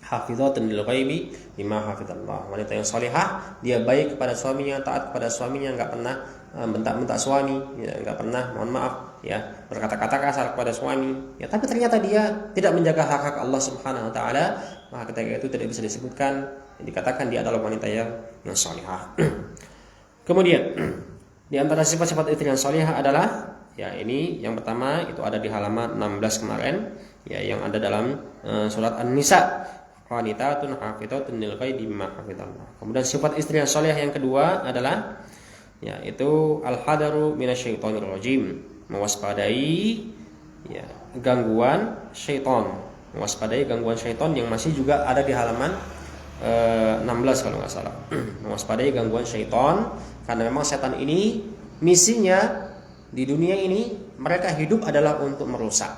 hafizatun lil ghaibi bima hafizallah. Wanita yang salihah, dia baik kepada suaminya, taat kepada suaminya, enggak pernah bentak-bentak suami, ya, enggak pernah mohon maaf ya, berkata-kata kasar kepada suami. Ya, tapi ternyata dia tidak menjaga hak-hak Allah Subhanahu wa taala, maka ketika itu tidak bisa disebutkan, dikatakan dia adalah wanita yang salihah. Kemudian di antara sifat-sifat istri yang salihah adalah ya ini yang pertama itu ada di halaman 16 kemarin ya, yang ada dalam surat An-Nisa, qanitatun hafizatun lil ghaibi bima hafizallah. Kemudian sifat istri yang salihah yang kedua adalah ya itu al-hadaru minasyaitonir rajim, mewaspadai ya gangguan syaitan, mewaspadai gangguan syaitan yang masih juga ada di halaman 16 kalau nggak salah. Mewaspadai gangguan syaitan, karena memang setan ini misinya di dunia ini, mereka hidup adalah untuk merusak.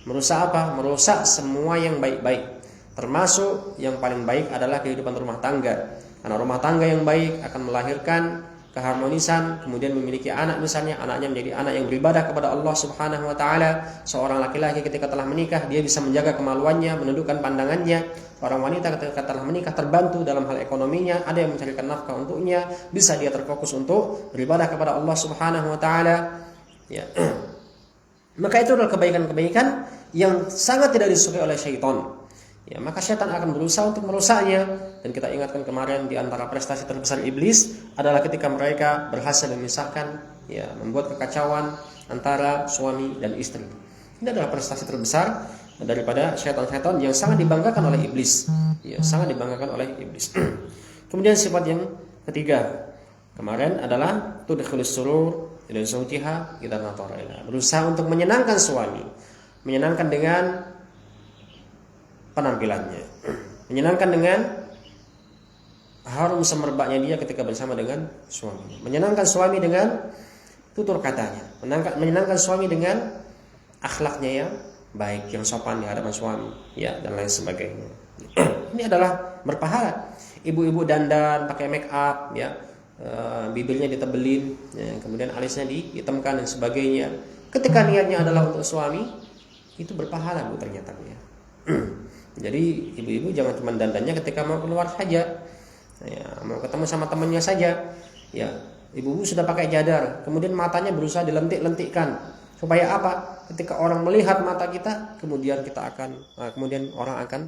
Merusak apa? Merusak semua yang baik-baik. Termasuk yang paling baik adalah kehidupan rumah tangga. Karena rumah tangga yang baik akan melahirkan keharmonisan, kemudian memiliki anak, misalnya anaknya menjadi anak yang beribadah kepada Allah Subhanahu wa taala. Seorang laki-laki ketika telah menikah, dia bisa menjaga kemaluannya, menundukkan pandangannya. Orang wanita ketika telah menikah terbantu dalam hal ekonominya, ada yang mencarikan nafkah untuknya, bisa dia terfokus untuk beribadah kepada Allah Subhanahu wa taala. Ya. Maka itu adalah kebaikan-kebaikan yang sangat tidak disukai oleh syaitan. Ya, maka syaitan akan berusaha untuk merusaknya. Dan kita ingatkan kemarin, di antara prestasi terbesar iblis adalah ketika mereka berhasil memisahkan, ya, membuat kekacauan antara suami dan istri. Ini adalah prestasi terbesar daripada syaitan-syaitan yang sangat dibanggakan oleh iblis. Ya, sangat dibanggakan oleh iblis. Kemudian sifat yang ketiga kemarin adalah tudkhilus surur ila zawjiha idza natara ila. Berusaha untuk menyenangkan suami, menyenangkan dengan penampilannya, menyenangkan dengan harum semerbaknya dia ketika bersama dengan suami, menyenangkan suami dengan tutur katanya, menyenangkan suami dengan akhlaknya yang baik, yang sopan di hadapan suami, ya, dan lain sebagainya. Ini adalah berpahala. Ibu-ibu dandan pakai make up, ya, bibirnya ditebelin, ya, kemudian alisnya dihitamkan dan sebagainya. Ketika niatnya adalah untuk suami, itu berpahala bu ternyata ya. Jadi ibu-ibu jangan cuma dandannya ketika mau keluar saja, ya, mau ketemu sama temannya saja, ya. Ibu-ibu sudah pakai cadar, kemudian matanya berusaha dilentik-lentikkan supaya apa? Ketika orang melihat mata kita, kemudian orang akan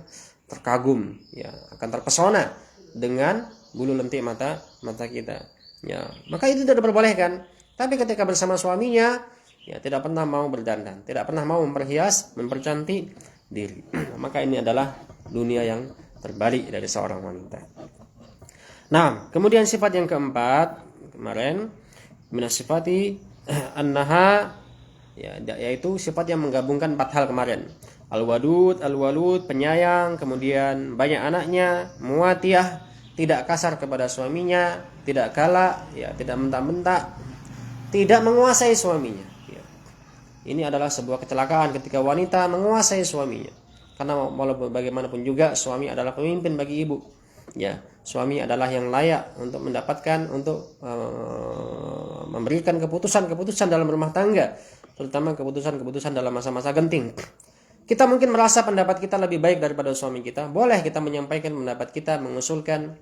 terkagum, ya, akan terpesona dengan bulu lentik mata kita, ya. Maka itu tidak diperbolehkan. Tapi ketika bersama suaminya, ya, tidak pernah mau berdandan, tidak pernah mau memperhias, mempercantik diri. Maka ini adalah dunia yang terbalik dari seorang wanita. Nah, kemudian sifat yang keempat kemarin minasifati annaha, ya, yaitu sifat yang menggabungkan 4 hal kemarin. Al-wadud, penyayang, kemudian banyak anaknya, muatiyah, tidak kasar kepada suaminya, tidak galak, ya, tidak bentak-bentak, tidak menguasai suaminya. Ya. Ini adalah sebuah kecelakaan ketika wanita menguasai suaminya. Karena walaupun bagaimanapun juga suami adalah pemimpin bagi ibu. Ya, suami adalah yang layak untuk mendapatkan, untuk memberikan keputusan-keputusan dalam rumah tangga, terutama keputusan-keputusan dalam masa-masa genting. Kita mungkin merasa pendapat kita lebih baik daripada suami kita. Boleh kita menyampaikan pendapat kita, mengusulkan.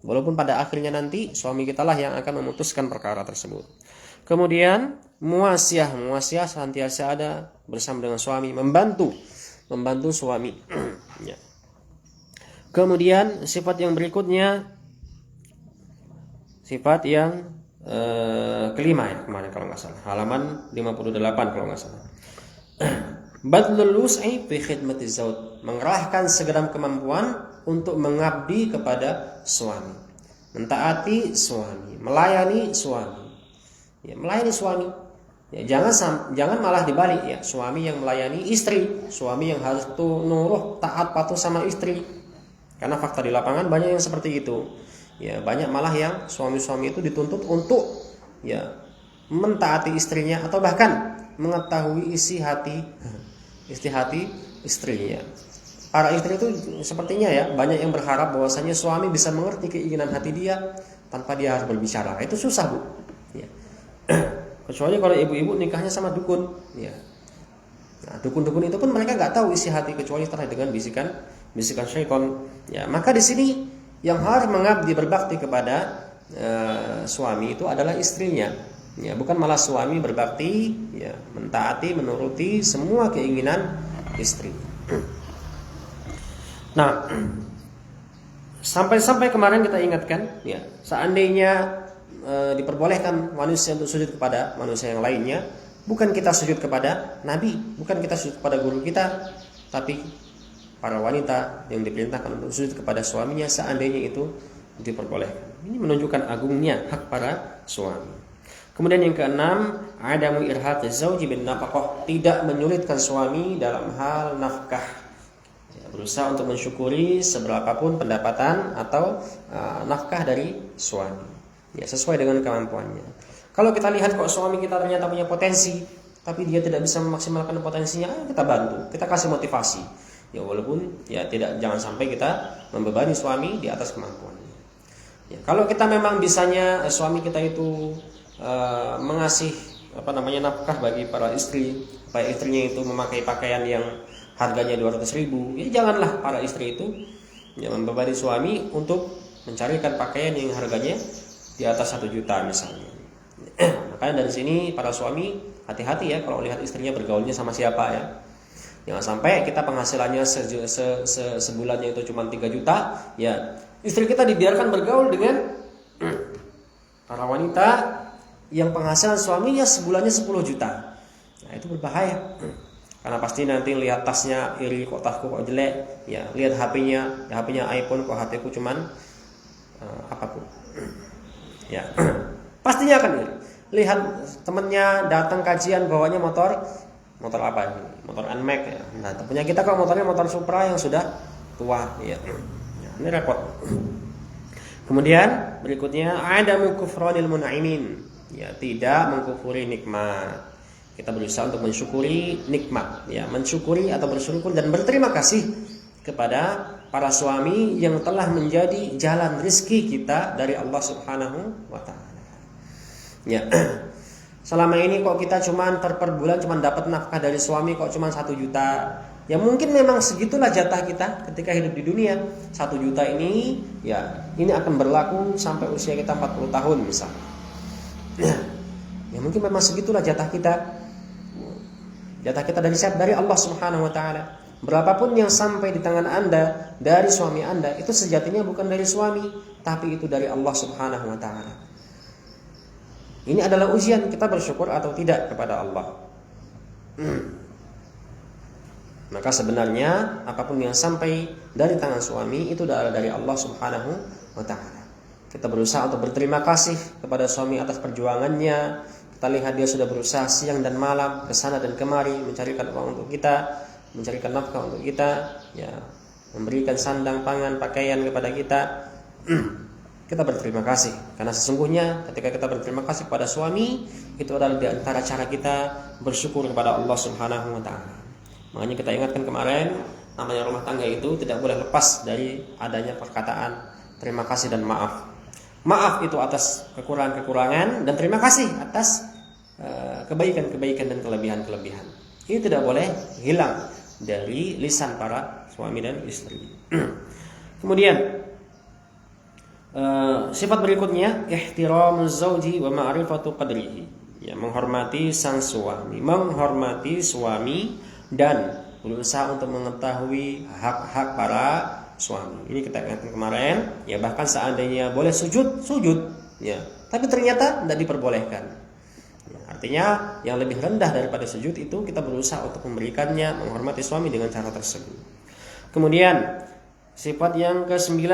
Walaupun pada akhirnya nanti suami kita lah yang akan memutuskan perkara tersebut. Kemudian muasyah senantiasa ada bersama dengan suami, membantu suami. Ya. Kemudian sifat yang berikutnya, sifat yang kelima ya, kemarin kalau nggak salah, halaman 58 kalau nggak salah. Badlul wus'i fi khidmati zawj, mengerahkan segenap kemampuan untuk mengabdi kepada suami, mentaati suami, melayani suami. Ya, melayani suami. Ya, jangan malah dibalik ya, suami yang melayani istri, suami yang harus nurut, taat, patuh sama istri. Karena fakta di lapangan banyak yang seperti itu. Ya, banyak malah yang suami-suami itu dituntut untuk ya mentaati istrinya atau bahkan mengetahui isi hati istrinya. Para istri itu sepertinya ya banyak yang berharap bahwasanya suami bisa mengerti keinginan hati dia tanpa dia harus berbicara. Itu susah, Bu. Ya. Kecuali kalau ibu-ibu nikahnya sama dukun, ya. Nah, dukun-dukun itu pun mereka nggak tahu isi hati kecuali setelah dengan bisikan syaitan. Ya, maka di sini yang harus mengabdi berbakti kepada suami itu adalah istrinya. Ya, bukan malah suami berbakti, ya, mentaati, menuruti semua keinginan istri. Nah, sampai kemarin kita ingatkan, ya, seandainya diperbolehkan manusia untuk sujud kepada manusia yang lainnya, bukan kita sujud kepada nabi, bukan kita sujud kepada guru kita, tapi para wanita yang diperintahkan untuk sujud kepada suaminya seandainya itu diperbolehkan. Ini menunjukkan agungnya hak para suami. Kemudian yang keenam, adamu irhaqi zauji bin nafaqah, tidak menyulitkan suami dalam hal nafkah. Ya, berusaha untuk mensyukuri seberapapun pendapatan atau nafkah dari suami. Ya, sesuai dengan kemampuannya. Kalau kita lihat kok suami kita ternyata punya potensi, tapi dia tidak bisa memaksimalkan potensinya, kita bantu, kita kasih motivasi. Ya, walaupun ya jangan sampai kita membebani suami di atas kemampuannya. Ya, kalau kita memang bisanya suami kita itu mengasih nafkah bagi para istri, supaya istrinya itu memakai pakaian yang harganya 200.000, ya janganlah para istri itu ya membebani suami untuk mencarikan pakaian yang harganya di atas 1 juta misalnya. Makanya dari sini para suami hati-hati ya kalau lihat istrinya bergaulnya sama siapa ya. Jangan sampai kita penghasilannya sebulannya itu cuma 3 juta, ya istri kita dibiarkan bergaul dengan para wanita yang penghasilan suaminya sebulannya 10 juta. Nah, itu berbahaya. Karena pasti nanti lihat tasnya, iri kok tasku kok jelek, ya lihat HP-nya, ya HP-nya iPhone kok HP-ku cuman apapun. Ya. Pastinya akan iri. Lihat temennya datang kajian bawanya motor apa ini? Motor NMAX ya. Nah, punya kita kok motornya motor Supra yang sudah tua, ya. Ya, ini repot. Kemudian berikutnya adamu kufranil munaimin. Ya, tidak mengkufuri nikmat. Kita berusaha untuk mensyukuri nikmat, ya, mensyukuri atau bersyukur dan berterima kasih kepada para suami yang telah menjadi jalan rezeki kita dari Allah Subhanahu wa taala. Ya. Selama ini kok kita per bulan dapat nafkah dari suami kok cuma 1 juta. Ya mungkin memang segitulah jatah kita ketika hidup di dunia. 1 juta ini ya ini akan berlaku sampai usia kita 40 tahun misalnya. Ya mungkin memang segitulah jatah kita. Jatah kita dari Allah Subhanahu wa taala. Berapapun yang sampai di tangan Anda dari suami Anda, itu sejatinya bukan dari suami, tapi itu dari Allah Subhanahu wa taala. Ini adalah ujian kita bersyukur atau tidak kepada Allah. Maka sebenarnya apapun yang sampai dari tangan suami itu adalah dari Allah Subhanahu wa taala. Kita berusaha untuk berterima kasih kepada suami atas perjuangannya. Kita lihat dia sudah berusaha siang dan malam ke sana dan kemari mencarikan uang untuk kita, mencarikan nafkah untuk kita, ya, memberikan sandang, pangan, pakaian kepada kita. Kita berterima kasih karena sesungguhnya ketika kita berterima kasih pada suami itu adalah di antara cara kita bersyukur kepada Allah Subhanahu wa taala. Makanya kita ingatkan kemarin, namanya rumah tangga itu tidak boleh lepas dari adanya perkataan terima kasih dan maaf. Maaf itu atas kekurangan-kekurangan dan terima kasih atas kebaikan-kebaikan dan kelebihan-kelebihan. Ini tidak boleh hilang dari lisan para suami dan istri. Kemudian sifat berikutnya ihtiramuz zauji wa ma'rifatu qadrihi. Ya, menghormati sang suami, menghormati suami dan berusaha untuk mengetahui hak-hak para suami. Ini kita ingatkan kemarin, ya bahkan seandainya boleh sujud, ya. Tapi ternyata tidak diperbolehkan. Ya, artinya yang lebih rendah daripada sujud itu kita berusaha untuk memberikannya, menghormati suami dengan cara tersebut. Kemudian sifat yang ke-9,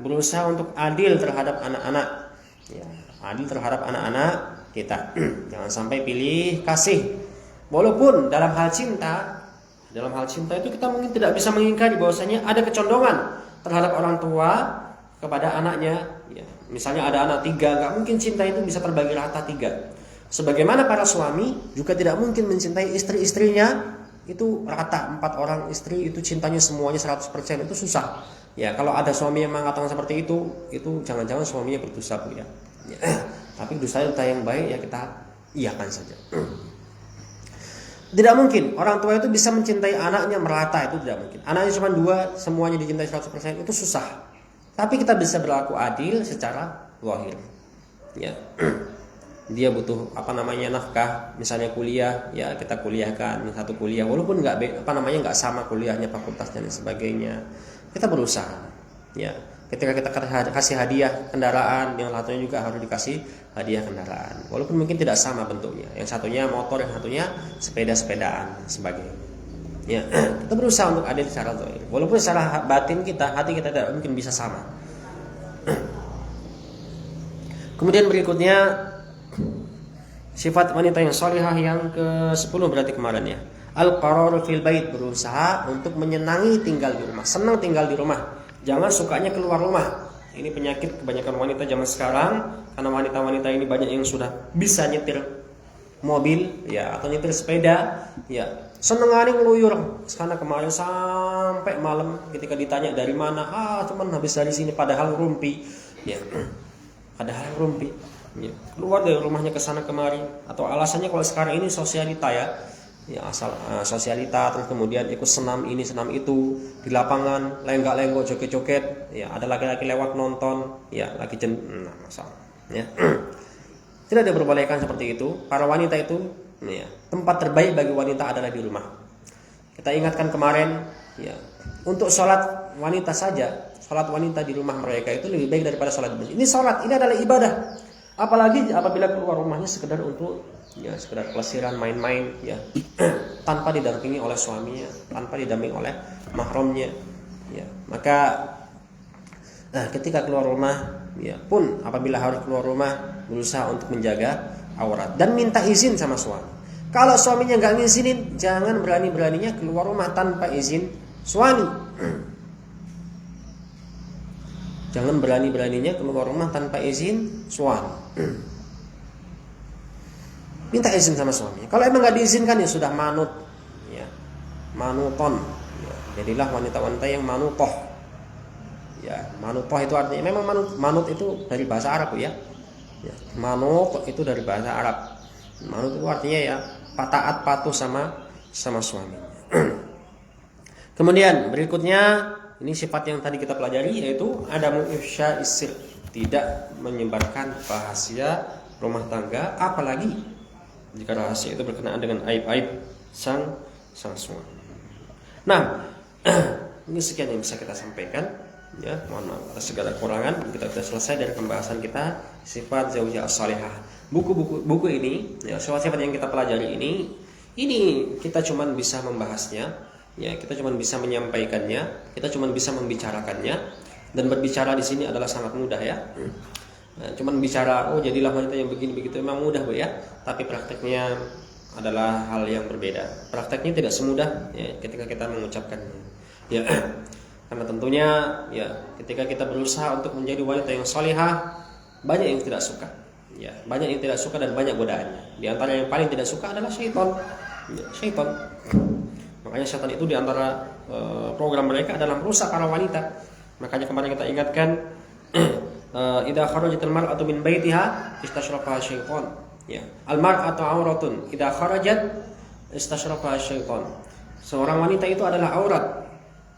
berusaha untuk adil terhadap anak-anak. Ya, adil terhadap anak-anak kita. Jangan sampai pilih kasih. Walaupun dalam hal cinta itu kita mungkin tidak bisa mengingkari bahwasanya ada kecondongan terhadap orang tua kepada anaknya. Ya, misalnya ada anak 3, nggak mungkin cinta itu bisa terbagi rata 3. Sebagaimana para suami juga tidak mungkin mencintai istri-istrinya itu rata, 4 orang istri itu cintanya semuanya 100%, itu susah. Ya, kalau ada suami yang mengatakan seperti itu jangan-jangan suaminya berdosa, Bu ya. Tapi dosa yang baik ya kita iyakan saja. Tidak mungkin orang tua itu bisa mencintai anaknya merata, itu tidak mungkin. Anaknya cuma 2, semuanya dicintai 100%, itu susah. Tapi kita bisa berlaku adil secara zahir. Ya. Dia butuh nafkah, misalnya kuliah, ya kita kuliahkan satu kuliah walaupun nggak sama kuliahnya, fakultas dan sebagainya. Kita berusaha. Ya. Ketika kita kasih hadiah kendaraan, yang satunya juga harus dikasih hadiah kendaraan. Walaupun mungkin tidak sama bentuknya. Yang satunya motor, yang satunya sepeda-sepedaan sebagainya. Ya, kita berusaha untuk adil secara zahir. Walaupun secara batin hati kita tidak mungkin bisa sama. Kemudian berikutnya sifat wanita yang salihah yang ke-10 berarti kemarin ya. Al-qararu fil bait, berusaha untuk menyenangi tinggal di rumah, senang tinggal di rumah. Jangan sukanya keluar rumah. Ini penyakit kebanyakan wanita zaman sekarang, karena wanita-wanita ini banyak yang sudah bisa nyetir mobil ya atau nyetir sepeda ya. Senengane ngeluyur sana kemarin sampai malam, ketika ditanya dari mana, cuman habis dari sini, padahal rumpi ya. Padahal rumpi. Ya, keluar dari rumahnya ke sana kemari, atau alasannya kalau sekarang ini sosialita ya asal sosialita, terus kemudian ikut senam ini senam itu di lapangan, lenggak-lenggok, joget-joget, ya ada laki-laki lewat nonton, ya lagi masalah ya. Tidak diperbolehkan seperti itu. Para wanita itu ya, tempat terbaik bagi wanita adalah di rumah. Kita ingatkan kemarin ya, untuk sholat wanita saja, sholat wanita di rumah mereka itu lebih baik daripada sholat di masjid. Ini sholat, ini adalah ibadah. Apalagi apabila keluar rumahnya sekedar untuk ya sekedar pelesiran, main-main ya, tanpa didampingi oleh suaminya, tanpa didampingi oleh mahramnya ya. Maka ketika keluar rumah ya pun apabila harus keluar rumah, berusaha untuk menjaga aurat dan minta izin sama suami. Kalau suaminya nggak ngizinin, jangan berani-beraninya keluar rumah tanpa izin suami. Jangan berani-beraninya keluar rumah tanpa izin suami. Minta izin sama suami. Kalau emang nggak diizinkan ya sudah manut, ya manuton. Ya, jadilah wanita-wanita yang manutoh. Ya, manutoh itu artinya memang manut itu dari bahasa Arab ya. Ya, manut itu dari bahasa Arab. Manut itu artinya ya taat patuh sama suami. Kemudian berikutnya, ini sifat yang tadi kita pelajari, yaitu adamu ifsya isir, tidak menyebarkan rahasia rumah tangga, apalagi jika rahasia itu berkenaan dengan aib-aib sang suami. Nah, ini sekian yang bisa kita sampaikan. Ya, mohon maaf atas segala kurangan. Kita sudah selesai dari pembahasan kita sifat zaujah as-salihah. Buku ini, ya, sifat-sifat yang kita pelajari ini kita cuma bisa membahasnya. Ya, kita cuma bisa menyampaikannya, kita cuma bisa membicarakannya, dan berbicara di sini adalah sangat mudah ya. Nah, cuman bicara, jadilah wanita yang begini begitu, memang mudah Bu ya. Tapi prakteknya adalah hal yang berbeda. Prakteknya tidak semudah ya ketika kita mengucapkannya. Ya. Karena tentunya ya ketika kita berusaha untuk menjadi wanita yang salihah, banyak yang tidak suka. Ya, banyak yang tidak suka dan banyak godaannya. Di antara yang paling tidak suka adalah syaitan. Ya, syaitan. Makanya syaitan itu di antara program mereka adalah merusak para wanita. Makanya kemarin kita ingatkan idza kharajatil mar'atu min baitiha istashrafaha syaitan. Ya, al-mar'atu auratun idza kharajat istashrafaha syaitan. Seorang wanita itu adalah aurat.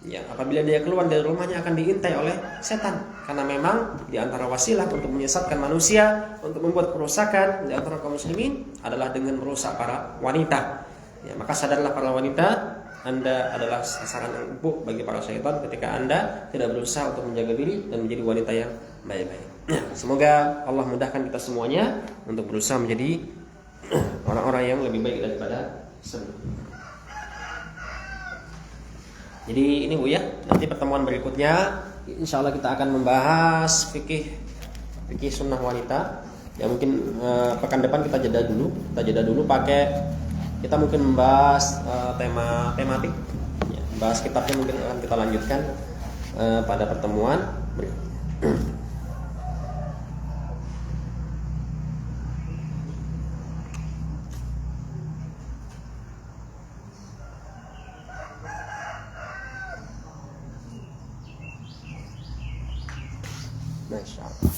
Ya, apabila dia keluar dari rumahnya akan diintai oleh setan. Karena memang di antara wasilah untuk menyesatkan manusia, untuk membuat kerusakan di antara kaum muslimin adalah dengan merusak para wanita. Ya, maka sadarlah para wanita, Anda adalah sasaran yang empuk bagi para syaitan ketika Anda tidak berusaha untuk menjaga diri dan menjadi wanita yang baik-baik. Semoga Allah mudahkan kita semuanya untuk berusaha menjadi orang-orang yang lebih baik daripada sebelumnya. Jadi ini Bu ya, nanti pertemuan berikutnya insya Allah kita akan membahas fikih sunnah wanita. Ya mungkin pekan depan kita jeda dulu pakai kita mungkin membahas tema tematik. Ya, bahas kitabnya mungkin akan kita lanjutkan pada pertemuan berikutnya. Masya Allah.